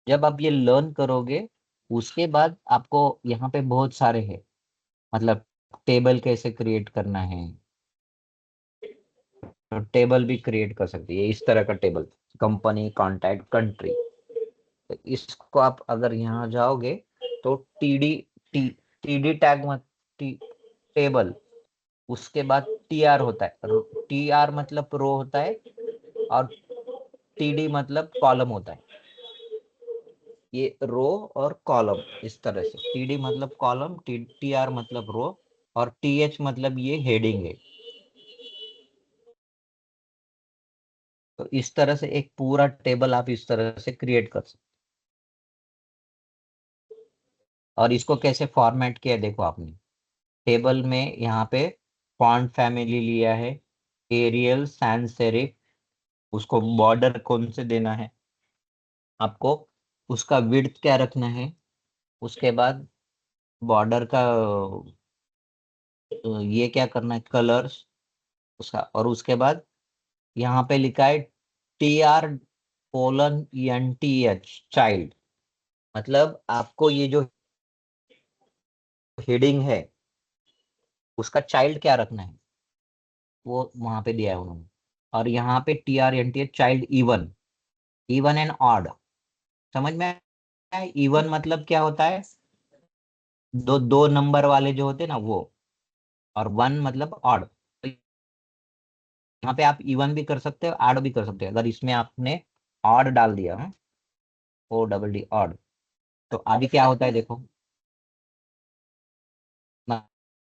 जब आप ये लर्न करोगे, उसके बाद आपको यहाँ पे बहुत सारे हैं, मतलब टेबल कैसे क्रिएट करना है, तो टेबल भी क्रिएट कर सकते हैं, इस तरह का टेबल, कंपनी, कॉन्टैक्ट, कंट्री। तो इसको आप अगर यहाँ जाओगे तो टी टीडी टैग मत, टेबल, उसके बाद TR होता है, TR मतलब रो होता है, और TD मतलब कॉलम होता है। ये रो और कॉलम, इस तरह से TD मतलब कॉलम, TR मतलब रो, और TH मतलब ये हेडिंग है। तो इस तरह से एक पूरा टेबल आप इस तरह से क्रिएट कर सकते। और इसको कैसे फॉर्मेट किया देखो आपने, टेबल में यहाँ पे फॉन्ट फैमिली लिया है, एरियल सैंस सेरिफ। उसको बॉर्डर कौन से देना है आपको, उसका विड्थ क्या रखना है, उसके बाद बॉर्डर का ये क्या करना है, कलर्स उसका, और उसके बाद यहाँ पे लिखा है TR:NTH चाइल्ड। मतलब आपको ये जो हेडिंग है उसका चाइल्ड क्या रखना है वो वहां पे दिया है उन्होंने। और यहाँ पे TR:NTH child even, even and odd. समझ में आया? इवन मतलब क्या होता है, दो दो नंबर वाले जो होते हैं ना वो, और वन मतलब ऑड। तो यहाँ पे आप इवन भी कर सकते हो, ऑड भी कर सकते हो। अगर इसमें आपने ऑड डाल दिया, ODD ऑड, तो अभी क्या होता है देखो,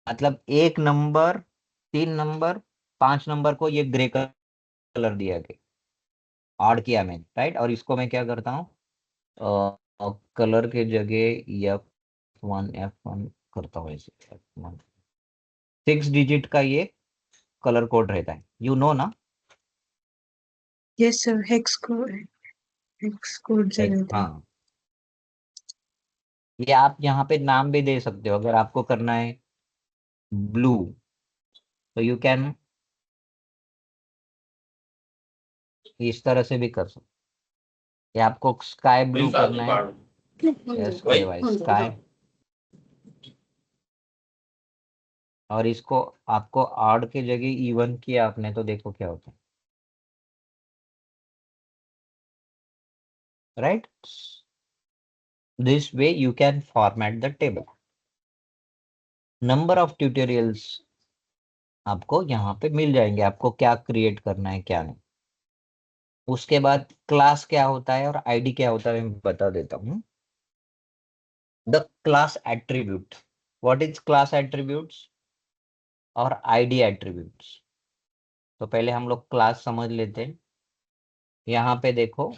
मतलब एक नंबर, तीन नंबर, पांच नंबर को ये ग्रे कलर दिया गया, ऑड किया मैंने, राइट। और इसको मैं क्या करता हूँ, कलर के जगह F1 करता हूँ ऐसे, F1 6 डिजिट का ये कलर कोड रहता है, यू नो ना। यस सर, हेक्स कोड से रहता है। हाँ, ये आप यहाँ पे नाम भी दे सकते हो। अगर आपको करना है ब्लू तो यू कैन इस तरह से भी कर सकते हो। या आपको स्काई ब्लू करना है, SKY स्काई, और इसको आपको ऑड के जगह इवन किया आपने तो देखो क्या होता है, right. This way you can format the table. Number of tutorials आपको यहाँ पे मिल जाएंगे, आपको क्या क्रिएट करना है क्या नहीं। उसके बाद क्लास क्या होता है और आईडी क्या होता है मैं बता देता हूँ। The class attribute, what is class attributes और आईडी एट्रीब्यूट्स। तो पहले हम लोग क्लास समझ लेते हैं। यहाँ पे देखो,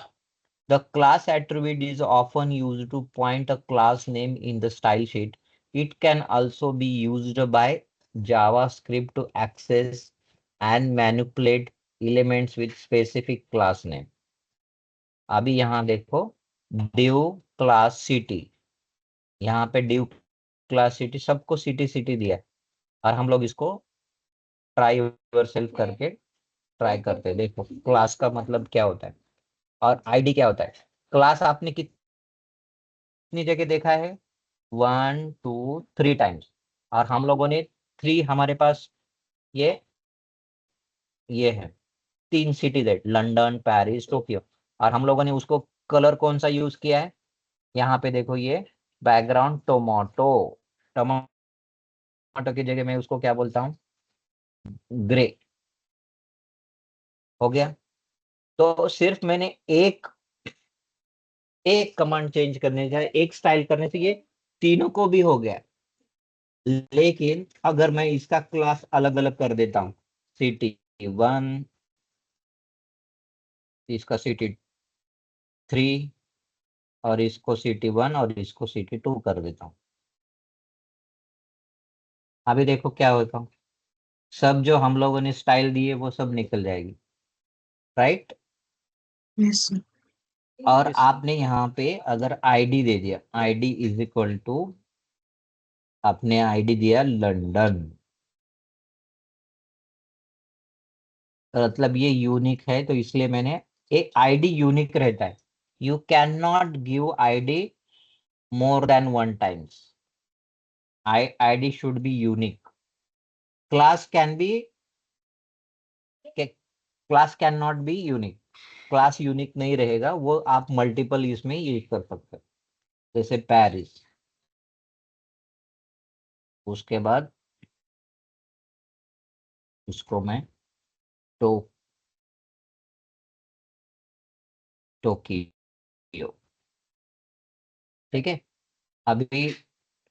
the class attribute is often used to point a class name in the style sheet. It can also be used by JavaScript to access and manipulate elements with specific class name. अभी यहाँ देखो, div class city, यहाँ पे div class city, सबको city city दिया है। और हम लोग इसको ट्राई योरसेल्फ करके ट्राई करते हैं। देखो क्लास का मतलब क्या होता है और आईडी क्या होता है। क्लास आपने कितनी जगह देखा है, 1 2 3 टाइम्स। और हम लोगों ने थ्री, हमारे पास ये ये है 3 सिटीज है, लंदन, पेरिस, टोक्यो। और हम लोगों ने उसको कलर कौन सा यूज किया है, यहाँ पे देखो ये बैकग्राउंड टोमेटो। टमाटो की जगह मैं उसको क्या बोलता हूँ, ग्रे। हो गया। तो सिर्फ मैंने एक एक कमांड चेंज करने से, एक स्टाइल करने से ये तीनों को भी हो गया। लेकिन अगर मैं इसका क्लास अलग अलग कर देता हूँ, City 1, इसका City 3, और इसको City 1 और इसको City 2 कर देता हूँ, अभी देखो क्या होता हूँ, सब जो हम लोगों ने स्टाइल दिए वो सब निकल जाएगी, राइट। Yes sir. और आपने यहाँ पे अगर आईडी दे दिया, आईडी इज इक्वल टू, आपने आईडी दिया लंदन, मतलब ये यूनिक है तो इसलिए मैंने, एक आईडी यूनिक रहता है, you can not give ID more than one times. ID should be unique. Class can be, class cannot be unique. Class unique नहीं रहेगा, वो आप मल्टीपल इसमें यूज कर सकते हो, जैसे पेरिस। उसके बाद इसको मैं टो टोक्यो, ठीक है। अभी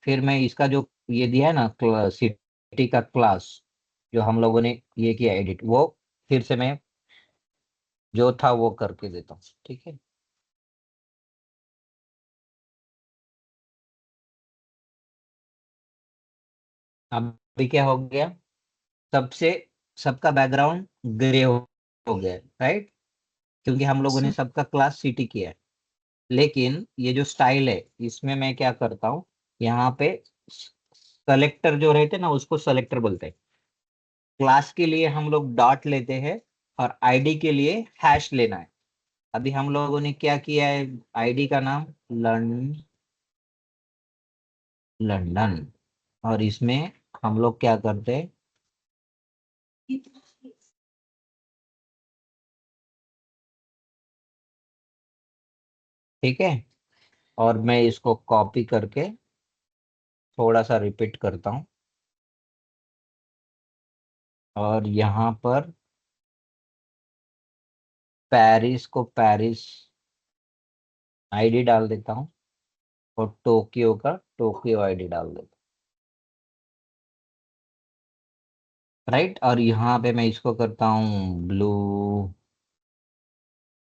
फिर मैं इसका जो ये दिया है ना सिटी का क्लास, जो हम लोगों ने ये किया एडिट, वो फिर से मैं जो था वो करके देता हूँ, ठीक है। अभी क्या हो गया, सबसे सबका बैकग्राउंड ग्रे हो गया, राइट, क्योंकि हम लोगों ने सबका क्लास सिटी किया है। लेकिन ये जो स्टाइल है इसमें मैं क्या करता हूँ, यहाँ पे सेलेक्टर जो रहते हैं ना उसको सेलेक्टर बोलते हैं। क्लास के लिए हम लोग डॉट लेते हैं और आईडी के लिए हैश लेना है। अभी हम लोगों ने क्या किया है, आईडी का नाम लंदन, और इसमें हम लोग क्या करते हैं, ठीक है, और मैं इसको कॉपी करके थोड़ा सा रिपीट करता हूँ और यहाँ पर पेरिस को पेरिस आईडी डाल देता हूँ और टोक्यो का टोक्यो आईडी डाल देता हूँ, राइट। और यहाँ पे मैं इसको करता हूँ ब्लू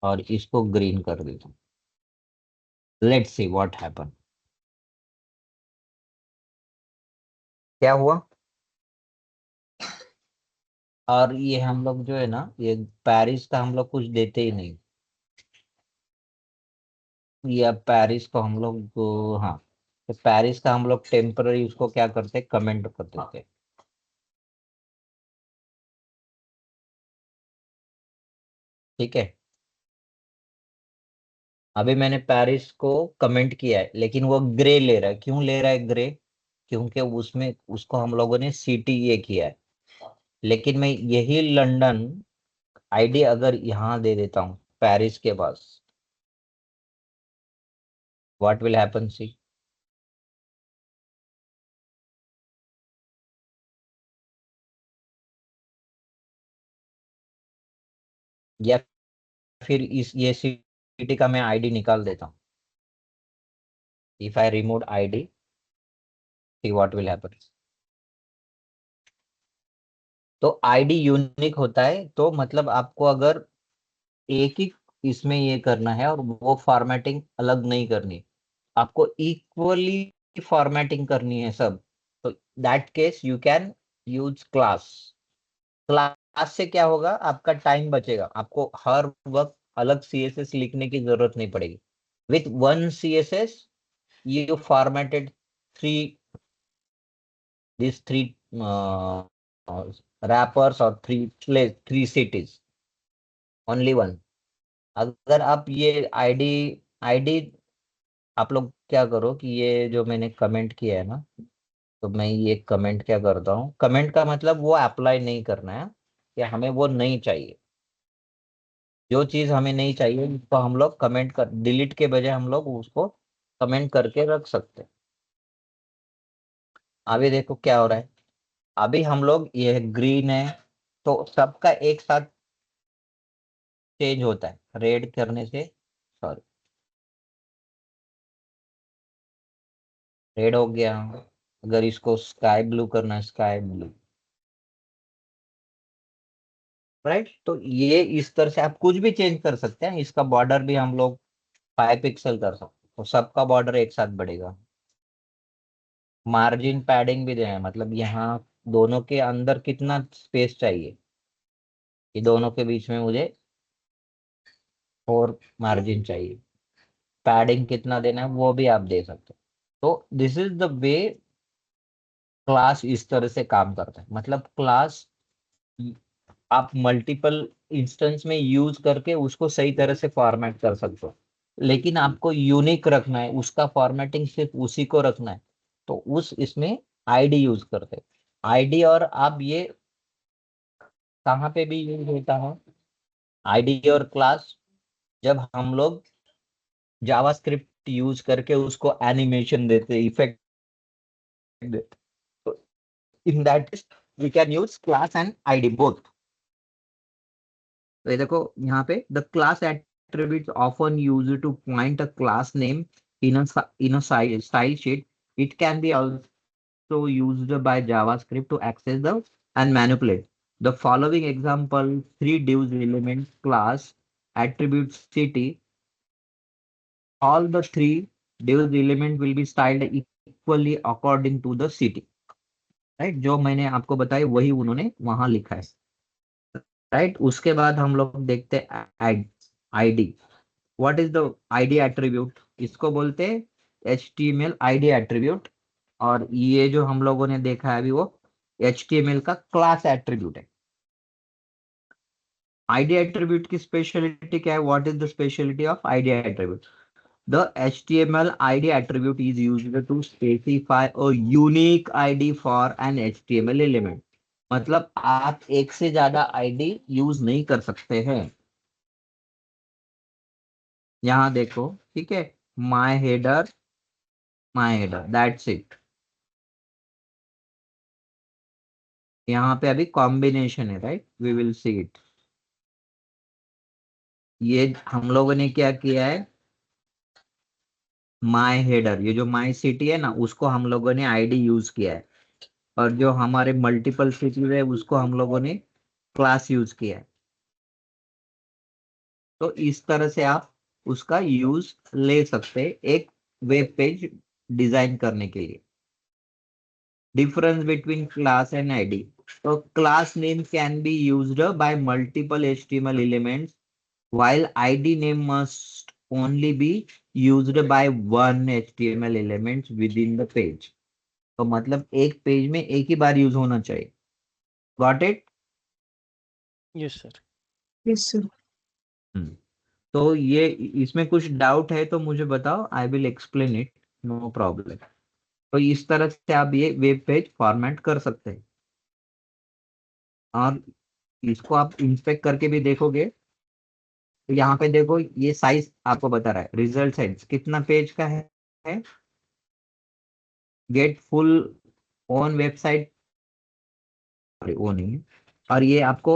और इसको ग्रीन कर देता हूँ। Let's see what happen. क्या हुआ, और ये हम लोग जो है ना, ये पेरिस का हम लोग कुछ देते ही नहीं, या पेरिस को हम लोग हाँ, तो पेरिस का हम लोग टेम्पररी उसको क्या करते हैं, कमेंट कर देते हैं, ठीक है। अभी मैंने पेरिस को कमेंट किया है लेकिन वो ग्रे ले रहा है, क्यों ले रहा है ग्रे, क्योंकि उसमें उसको हम लोगों ने सिटी ये किया है। लेकिन मैं यही लंदन आईडी अगर यहाँ दे देता हूँ पेरिस के पास, व्हाट विल हैपन, सी। या फिर इस ये सिटी का मैं आईडी निकाल देता हूँ, if I remove ID, see what will happen. तो आईडी यूनिक होता है, तो मतलब आपको अगर एक ही इसमें ये करना है और वो फॉर्मेटिंग अलग नहीं करनी, आपको इक्वली फॉर्मेटिंग करनी है सब, तो that case you can use class. Class से क्या होगा, आपका टाइम बचेगा, आपको हर वक्त अलग सीएसएस लिखने की जरूरत नहीं पड़ेगी। With one CSS you formatted three these three wrappers or three cities, only one। अगर आप ये आईडी आईडी आप लोग क्या करो कि ये जो मैंने कमेंट किया है ना, तो मैं ये कमेंट क्या करता हूँ, कमेंट का मतलब वो अप्लाई नहीं करना है, कि हमें वो नहीं चाहिए। जो चीज हमें नहीं चाहिए उसको हम लोग कमेंट कर, डिलीट के बजाय हम लोग उसको कमेंट करके रख सकते हैं। अभी देखो क्या हो रहा है, अभी हम लोग ये ग्रीन है तो सबका एक साथ चेंज होता है रेड करने से, सॉरी रेड हो गया। अगर इसको स्काई ब्लू करना है, स्काई ब्लू, राइट। तो ये इस तरह से आप कुछ भी चेंज कर सकते हैं। इसका बॉर्डर भी हम लोग 5 पिक्सल कर सकते हैं, तो सबका बॉर्डर एक साथ बढ़ेगा। मार्जिन पैडिंग भी देना है, मतलब यहाँ दोनों के अंदर कितना स्पेस चाहिए, ये दोनों के बीच में मुझे 4 मार्जिन चाहिए। पैडिंग कितना देना है वो भी आप दे सकते हैं। तो this is the way class इस तरह से काम करता है। मतलब क्लास आप मल्टीपल इंस्टेंस में यूज करके उसको सही तरह से फॉर्मेट कर सकते हो, लेकिन आपको यूनिक रखना है, उसका फॉर्मेटिंग सिर्फ उसी को रखना है, तो उस इसमें आईडी यूज करते हैं। आईडी और आप ये कहाँ पे भी यूज होता है, आईडी और क्लास, जब हम लोग जावास्क्रिप्ट यूज करके उसको एनिमेशन देते, इफेक्ट देते, तो in that we can use class and ID both. तो ये देखो यहाँ पे the class attributes often used to point a class name in a style sheet. It can be also used by JavaScript to access the and manipulate. The following example: 3 divs element class attribute city. All the 3 divs element will be styled equally according to the city. Right, जो मैंने आपको बताया वही उन्होंने वहां लिखा है, right. उसके बाद हम लोग देखते हैं ID. What is the ID attribute? इसको बोलते हैं HTML आईडी एट्रीब्यूट। और ये जो हम लोगों ने देखा है अभी वो HTML का क्लास एट्रीब्यूट है। आईडी एट्रीब्यूट की स्पेशलिटी क्या है? What is the speciality of ID attribute? The HTML ID attribute is used to specify a unique ID for an HTML element. मतलब आप एक से ज्यादा आईडी यूज नहीं कर सकते हैं। यहां देखो, ठीक है, माय हेडर दैट्स इट। यहाँ पे अभी कॉम्बिनेशन है, right, we will see it. ये हम लोगों ने क्या किया है, माय हेडर, ये जो माय सिटी है ना, उसको हम लोगों ने आईडी यूज किया है। और जो हमारे मल्टीपल सिटीज है उसको हम लोगों ने क्लास यूज किया है। तो इस तरह से आप उसका यूज ले सकते हैं एक वेब पेज डिजाइन करने के लिए। Difference between class and ID. तो class name can be used by multiple HTML elements while ID name must only be used by one HTML elements within the page. तो मतलब एक page में एक ही बार use होना चाहिए। Got it? Yes sir. Yes sir. तो ये इसमें कुछ डाउट है तो मुझे बताओ, I will explain it, no problem. तो इस तरह से आप ये वेब पेज फॉर्मेट कर सकते हैं। और इसको आप इंस्पेक्ट करके भी देखोगे तो यहाँ पे देखो ये साइज आपको बता रहा है, रिजल्ट साइज कितना पेज का है? गेट फुल ऑन वेबसाइट, वो नहीं है। और ये आपको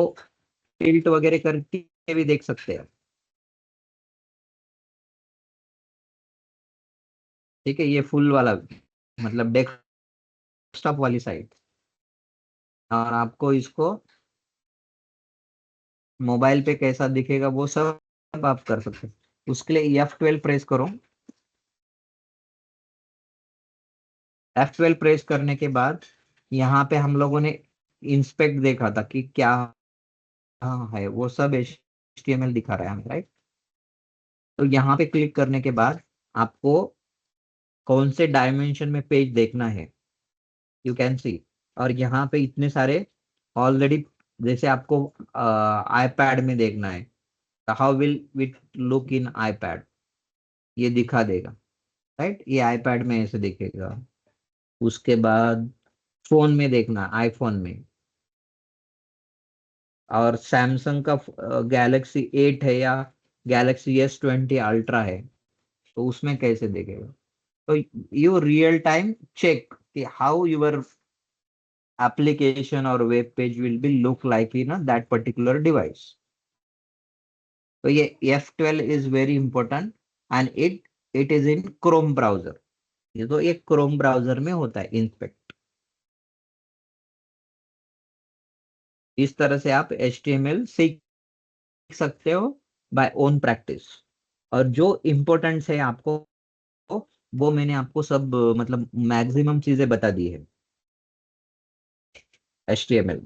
टिल्ट वगैरह करके भी देख सकते हैं, ठीक है। ये फुल वाला मतलब डेस्कटॉप वाली साइट। और आपको इसको मोबाइल पे कैसा दिखेगा वो सब आप कर सकते हैं। उसके लिए F12 प्रेस करो। F12 प्रेस करने के बाद यहाँ पे हम लोगों ने इंस्पेक्ट देखा था कि क्या है, वो सब HTML दिखा रहा है हमें, राइट। तो यहाँ पे क्लिक करने के बाद आपको कौन से डायमेंशन में पेज देखना है, यू कैन सी। और यहाँ पे इतने सारे ऑलरेडी, जैसे आपको iPad में देखना है, how will it look in iPad, ये दिखा देगा, राइट। ये iPad में ऐसे दिखेगा। उसके बाद फोन में देखना, आईफोन में। और सैमसंग का Galaxy 8 है या Galaxy S20 अल्ट्रा है, तो उसमें कैसे देखेगा? तो यू रियल टाइम चेक कि how your application or web page will be look like in that particular device. तो ये F12 is very important and it is in Chrome browser. ये तो एक Chrome browser में होता है इंस्पेक्ट। इस तरह से आप HTML सीख सकते हो बाय ओन प्रैक्टिस। और जो इम्पोर्टेंट है आपको, वो मैंने आपको सब मतलब मैक्सिमम चीजें बता दी है HTML।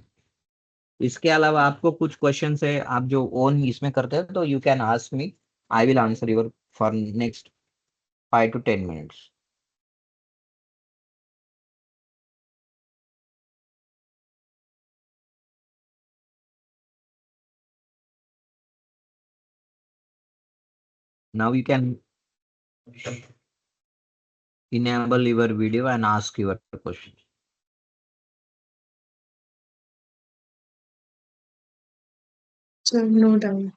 इसके अलावा आपको कुछ क्वेश्चन है आप जो ओन इसमें करते हैं तो you can ask me, I will answer your for next 5 to 10 minutes. Now you can enable your video and ask your question. Sir no doubt.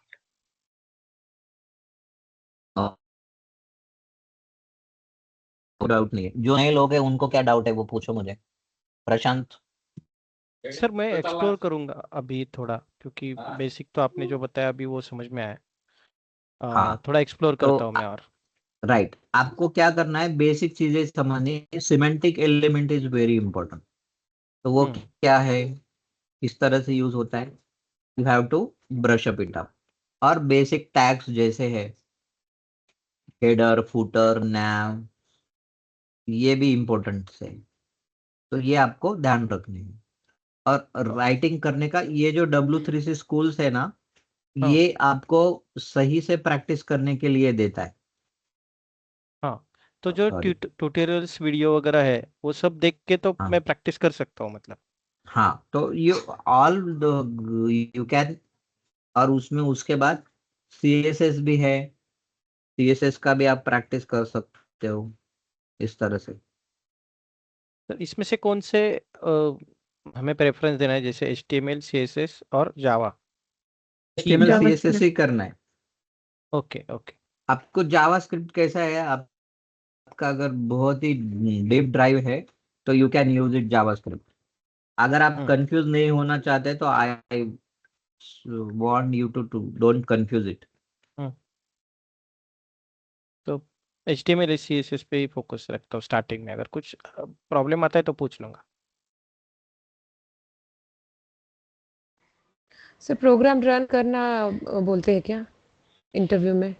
Doubt नहीं है, जो नए लोग हैं उनको क्या डाउट है वो पूछो मुझे। प्रशांत। सर मैं एक्सप्लोर करूंगा अभी थोड़ा, क्योंकि बेसिक तो आपने जो बताया अभी वो समझ में आया। हाँ, थोड़ा एक्सप्लोर तो करता हूँ मैं और। राइट, आपको क्या करना है, बेसिक चीजें समझनी। Semantic element is very important. तो वो क्या है, किस तरह से यूज होता है, you have to brush up it up. और बेसिक टैग्स जैसे है हेडर, फुटर, नैव, ये भी इंपॉर्टेंट है। तो ये आपको ध्यान रखने है। और राइटिंग करने का ये जो W3C स्कूल्स है ना, हाँ ये आपको सही से प्रैक्टिस करने के लिए देता है। हाँ। तो जो सॉरी। ट्यूटोरियल्स वीडियो वगैरह है वो सब देख के तो हाँ मैं प्रैक्टिस कर सकता हूँ मतलब। हाँ, तो यू ऑल यू कैन। और उसमें उसके बाद CSS भी है, CSS का भी आप प्रैक्टिस कर सकते हो इस तरह से। तो इसमें से कौन से हमें प्रेफरेंस देना है, जैसे HTML CSS और जावा? HTML CSS JavaScript. ही करना है ओके ओके। आपको। जावास्क्रिप्ट कैसा है, आपका अगर बहुत ही डीप ड्राइव है तो you can use it JavaScript. अगर आप हम्म कंफ्यूज नहीं होना चाहते तो I want you to don't confuse it. Hmm. तो HTML CSS पे ही फोकस रखता हूँ स्टार्टिंग में, अगर कुछ प्रॉब्लम आता है तो पूछ लूंगा। सर प्रोग्राम रन करना बोलते हैं क्या इंटरव्यू में?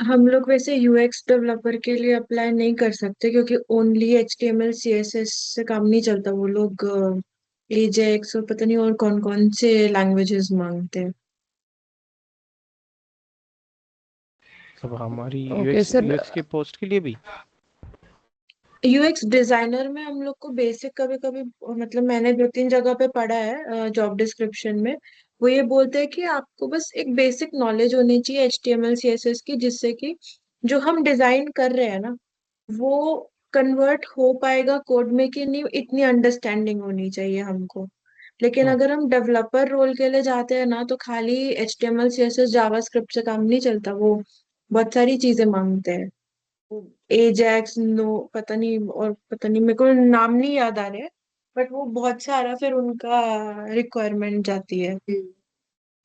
हम लोग वैसे यूएक्स डेवलपर के लिए अप्लाई नहीं कर सकते क्योंकि ओनली HTML CSS से काम नहीं चलता। वो लोग एजेक्स और पता नहीं और कौन कौन से लैंग्वेजेस मांगते हैं। तो हमारी ओके यूएक्स सर। यूएक्स की पोस्ट के लिए भी? यूएक्स डिजाइनर में हम लोग को बेसिक कभी कभी मतलब मैंने 2-3 जगह पे पढ़ा है जॉब डिस्क्रिप्शन में। वो ये बोलते हैं कि आपको बस एक बेसिक नॉलेज होनी चाहिए HTML CSS की, जिससे कि जो हम डिजाइन कर रहे हैं ना वो कन्वर्ट हो पाएगा कोड में कि नहीं, इतनी अंडरस्टैंडिंग होनी चाहिए हमको। लेकिन हम्म अगर हम डेवलपर रोल के लिए जाते हैं ना तो खाली HTML CSS जावास्क्रिप्ट से काम नहीं चलता। वो बहुत सारी चीजें मांगते हैं। एजैक्स नो पता नहीं और पता नहीं, मेरे को नाम नहीं याद आ रहे। बट वो बहुत सारा फिर उनका रिक्वायरमेंट जाती है।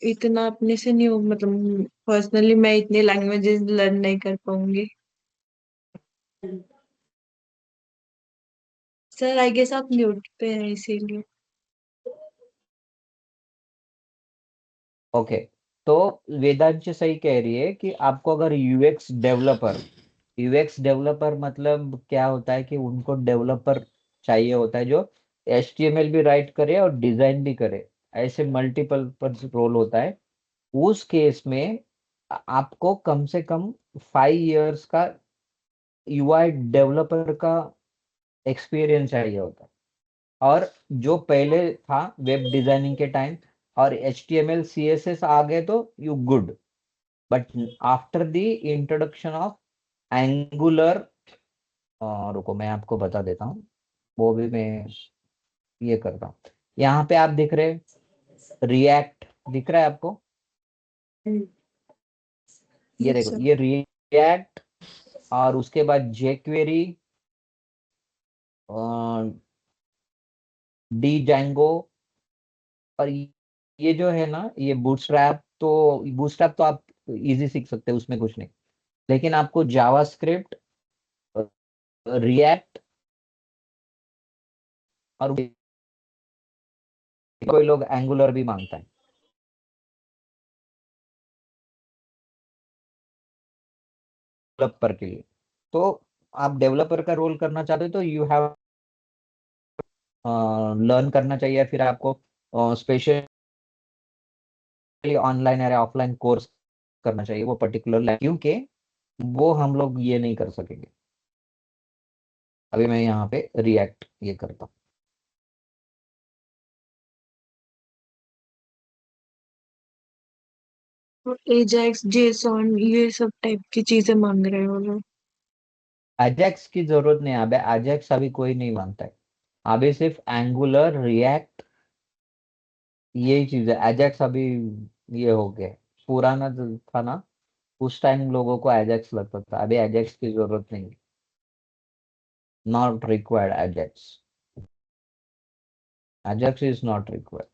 इतना अपने से नहीं हो, मतलब पर्सनली मैं इतनी लैंग्वेजेस लर्न नहीं कर पाऊंगी। सर आई गेस आप म्यूट पे हैं इसीलिए। ओके, तो वेदांश सही कह रही है कि आपको अगर यूएक्स डेवलपर मतलब क्या होता है कि उनको डेवलपर चाहिए होता है जो HTML भी राइट करे और डिजाइन भी करे। ऐसे मल्टीपल रोल होता है। उस केस में आपको कम से कम 5 इयर्स का UI डेवलपर का एक्सपीरियंस चाहिए होता है। और जो पहले था वेब डिजाइनिंग के टाइम और HTML CSS आ गए तो you good. But after the introduction of angular, रुको मैं आपको बता देता हूँ, वो भी मैं ये करता हूँ। यहाँ पे आप दिख रहे, रिएक्ट दिख रहा है आपको? ये यस देखो, सर। ये रिएक्ट और उसके बाद jQuery, Django। और ये जो है ना, ये बूटस्ट्रैप तो आप इजी सीख सकते हैं, उसमें कुछ नहीं। लेकिन आपको जावास्क्रिप्ट, रिएक्ट और कोई लोग एंगुलर भी मांगता है डेवलपर के लिए। तो आप डेवलपर का रोल करना चाहते हो तो यू हैव लर्न करना चाहिए, फिर आपको स्पेशली ऑनलाइन या ऑफलाइन कोर्स करना चाहिए वो पर्टिकुलर, क्योंकि वो हम लोग ये नहीं कर सकेंगे। अभी मैं यहाँ पे रिएक्ट ये करता हूँ। एजेक्स जेसॉन ये सब टाइप की चीजें मांग रहे हैं वो लोग। अजैक्स की जरूरत नहीं है, अबे अजैक्स अभी कोई नहीं मांगता है। अभी सिर्फ एंगुलर, रिएक्ट, यही चीज है। अजैक्स अभी ये हो गया। पुराना जो था ना, उस टाइम लोगों को अजैक्स लगता था, अभी अजैक्स की जरूरत नहीं। Not required Ajax. Ajax is not required.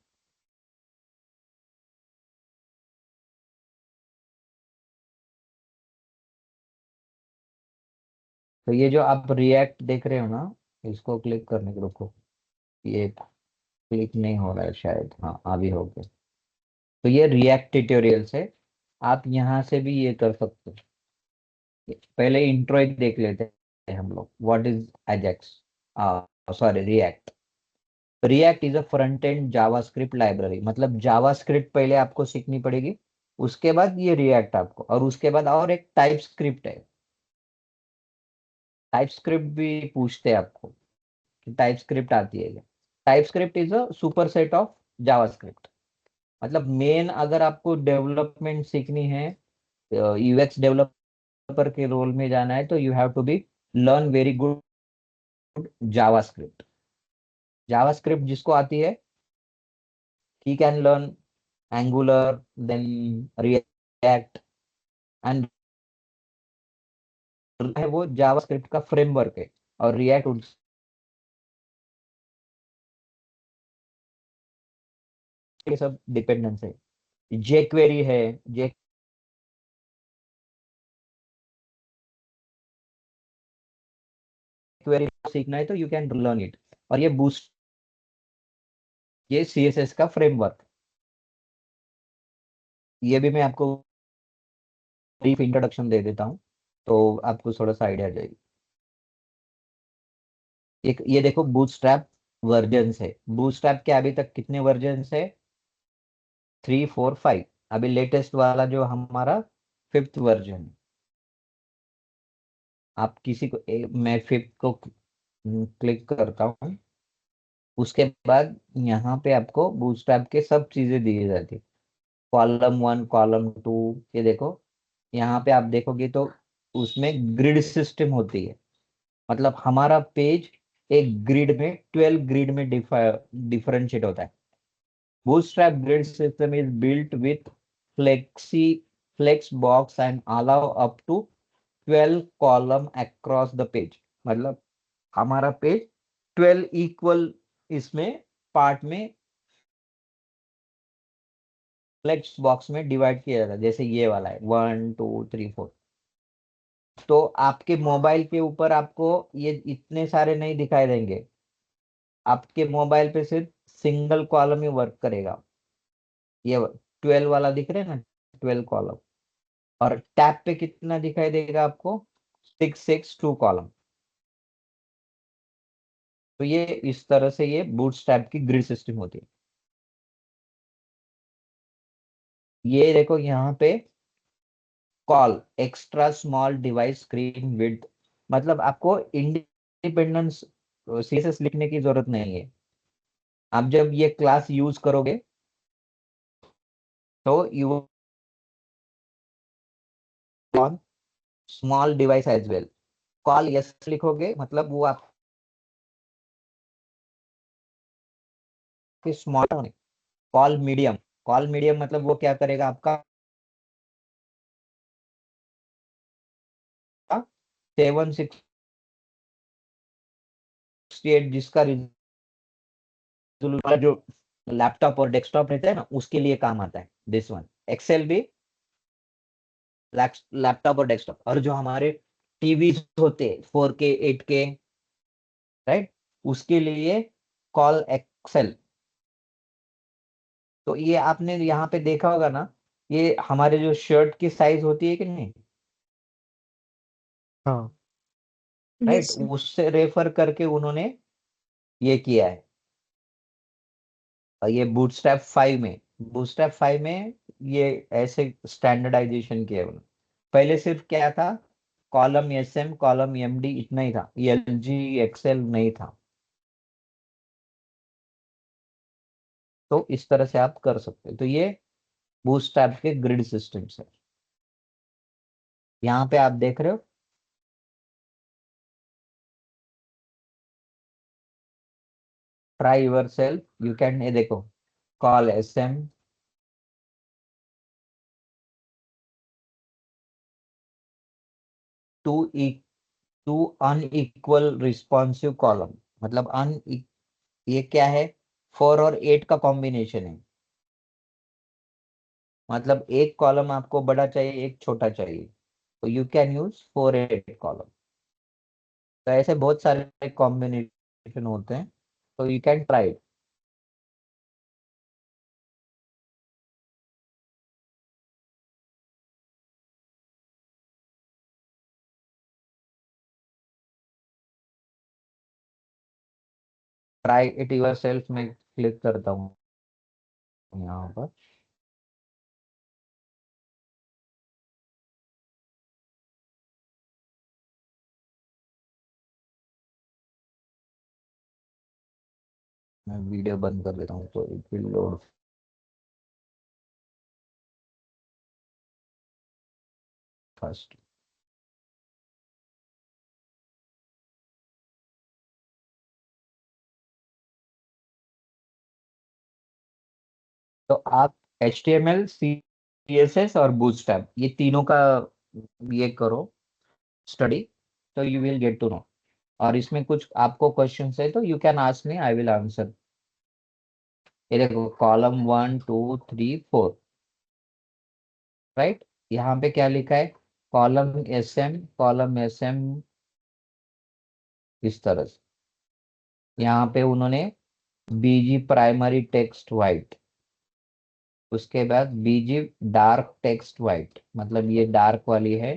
तो ये जो आप रिएक्ट देख रहे हो ना, इसको क्लिक करने के, रुको, ये क्लिक नहीं हो रहा है शायद, हाँ अभी हो गया। तो ये रिएक्ट ट्यूटोरियल्स है। आप यहाँ से भी ये कर सकते हो। पहले इंट्रो एक देख लेते हैं हम लोग, what is Ajax, sorry react. React is a front end JavaScript library, मतलब जावास्क्रिप्ट पहले आपको सीखनी पड़ेगी, उसके बाद ये रिएक्ट आपको, और उसके बाद और एक टाइप स्क्रिप्ट है। टाइप स्क्रिप्ट भी पूछते हैं आपको कि टाइप स्क्रिप्ट आती है क्या। Type script is a super set of JavaScript. मतलब मेन अगर आपको डेवलपमेंट सीखनी है, यूएक्स डेवलपर के रोल में जाना है, तो you have to be learn very good JavaScript. JavaScript जिसको आती है, he can learn Angular, then React, and है वो जावास्क्रिप्ट का फ्रेमवर्क है, और रिएक्ट उसके सब डिपेंडेंस है। जेक्वेरी है, जे क्वेरी सीखना है तो यू कैन लर्न इट। और ये बूस्ट, ये सीएसएस का फ्रेमवर्क, ये भी मैं आपको ब्रीफ इंट्रोडक्शन दे देता हूँ, तो आपको थोड़ा सा आइडिया जाएगी। एक ये देखो बूटस्ट्रैप वर्जन्स है। बूटस्ट्रैप के अभी तक कितने वर्जन्स है? 3, 4, 5। अभी लेटेस्ट वाला जो हमारा 5th वर्जन है। आप किसी को मैं 5th को क्लिक करता हूँ, उसके बाद यहाँ पे आपको बूटस्ट्रैप के सब चीजें दी जाती है। कॉलम 1, कॉलम 2, ये देखो यहाँ पे आप देखोगे तो उसमें ग्रिड सिस्टम होती है। मतलब हमारा पेज एक ग्रिड में 12 ग्रिड में डिफरेंशिएट होता है। Bootstrap grid system is built with flex box and allow up to 12 column across the page। मतलब हमारा पेज 12 इक्वल इसमें पार्ट में फ्लेक्स बॉक्स में डिवाइड किया जाता है। जैसे ये वाला है 1, 2, 3, 4। तो आपके मोबाइल के ऊपर आपको ये इतने सारे नहीं दिखाई देंगे, आपके मोबाइल पे सिर्फ सिंगल कॉलम ही वर्क करेगा। ये 12 वाला दिख रहे हैं ना, 12 कॉलम। और टैब पे कितना दिखाई देगा आपको? 6, 2 कॉलम। तो ये इस तरह से ये बूटस्ट्रैप की ग्रिड सिस्टम होती है। ये देखो यहाँ पे call extra small device screen width, मतलब आपको इंडिपेंडेंस सीएसएस लिखने की जरूरत नहीं है। आप जब ये क्लास यूज करोगे तो you on small device as well. Col yes लिखोगे मतलब वो आपके small. Col medium, col medium मतलब वो क्या करेगा आपका 768 जिसका जो लैपटॉप और डेस्कटॉप रहता है ना, उसके लिए काम आता है दिस वन। एक्सेल भी लैपटॉप और डेस्कटॉप, और जो हमारे टीवी होते 4K 8K, राइट, उसके लिए कॉल एक्सेल। तो ये आपने यहाँ पे देखा होगा ना, ये हमारे जो शर्ट की साइज होती है कि नहीं, हाँ राइट, यस उससे रेफर करके उन्होंने ये किया है। और ये बूटस्ट्रैप 5 में ये ऐसे स्टैंडर्डाइजेशन किया है उन्होंने। पहले सिर्फ क्या था, कॉलम एसएम कॉलम एमडी इतना ही था, एलजी एक्सेल नहीं था। तो इस तरह से आप कर सकते हो। तो ये बूटस्ट्रैप के ग्रिड सिस्टम्स है। यहाँ पे आप देख रहे हो try yourself, you can, ये देखो col SM, two two unequal responsive column. मतलब अन, ये क्या है, 4 और 8 का कॉम्बिनेशन है। मतलब एक कॉलम आपको बड़ा चाहिए, एक छोटा चाहिए, तो यू कैन यूज 4, 8 कॉलम। तो ऐसे बहुत सारे कॉम्बिनेशन होते हैं, तो you can try. Try it yourself में क्लिक करता हूँ यहाँ पर। मैं वीडियो बंद कर देता हूँ तो इट विल लोड। फर्स्ट तो आप HTML CSS और बूटस्ट्रैप ये तीनों का ये करो स्टडी, तो you will get to know. और इसमें कुछ आपको क्वेश्चंस है तो you can ask me, I will answer. ये देखो कॉलम 1 2 3 4, राइट। यहाँ पे क्या लिखा है, कॉलम SM इस तरह से। यहाँ पे उन्होंने BG प्राइमरी टेक्स्ट वाइट, उसके बाद BG डार्क टेक्स्ट वाइट, मतलब ये डार्क वाली है,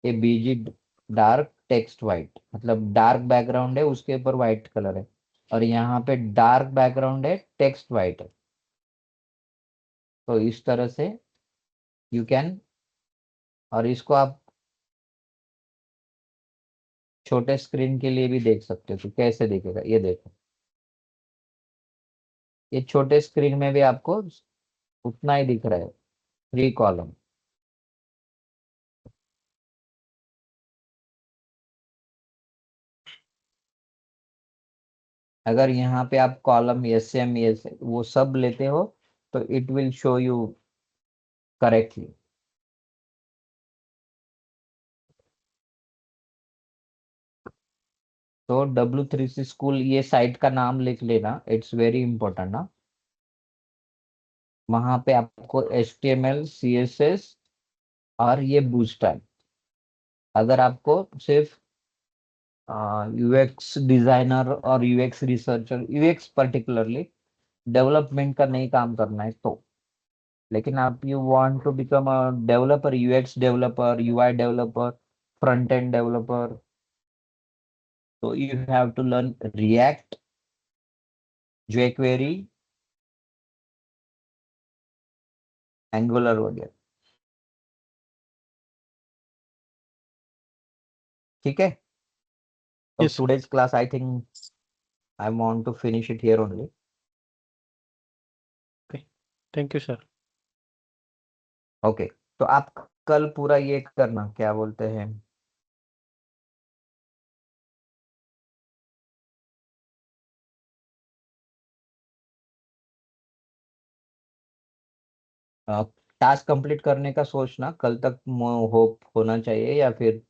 ये BG डार्क टेक्स्ट वाइट, मतलब डार्क बैकग्राउंड है उसके ऊपर व्हाइट कलर है, और यहाँ पे डार्क बैकग्राउंड है टेक्स्ट वाइट है। तो इस तरह से यू कैन, और इसको आप छोटे स्क्रीन के लिए भी देख सकते हो। तो कैसे दिखेगा ये देखो, ये छोटे स्क्रीन में भी आपको उतना ही दिख रहा है, 3 कॉलम। अगर यहाँ पे आप कॉलम SM वो सब लेते हो तो it will show you correctly. तो W3C स्कूल ये साइट का नाम लिख लेना, इट्स वेरी इंपॉर्टेंट ना। वहां पे आपको HTML CSS और ये बूटस्ट्रैप, अगर आपको सिर्फ UX डिजाइनर और UX researcher, UX particularly development का नहीं काम करना है तो। लेकिन आप you want to become a developer, UX developer, UI developer, front end developer, तो you have to learn React, jQuery, Angular वगैरह। ठीक है। So Yes, sir. today's class, I think I want to finish it here only. Thank you, sir. Okay. तो आप कल पूरा ये करना, क्या बोलते हैं, टास्क कंप्लीट करने का सोचना, कल तक होना चाहिए, या फिर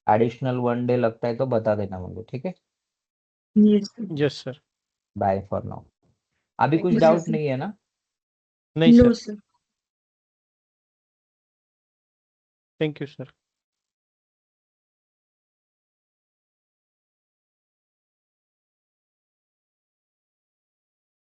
एडिशनल 1 डे लगता है तो बता देना मुझे, ठीक है। Yes, sir. Yes, sir. Bye for now. अभी कुछ Yes, डाउट sir. नहीं है ना। नहीं, No, sir. sir. Thank you, sir.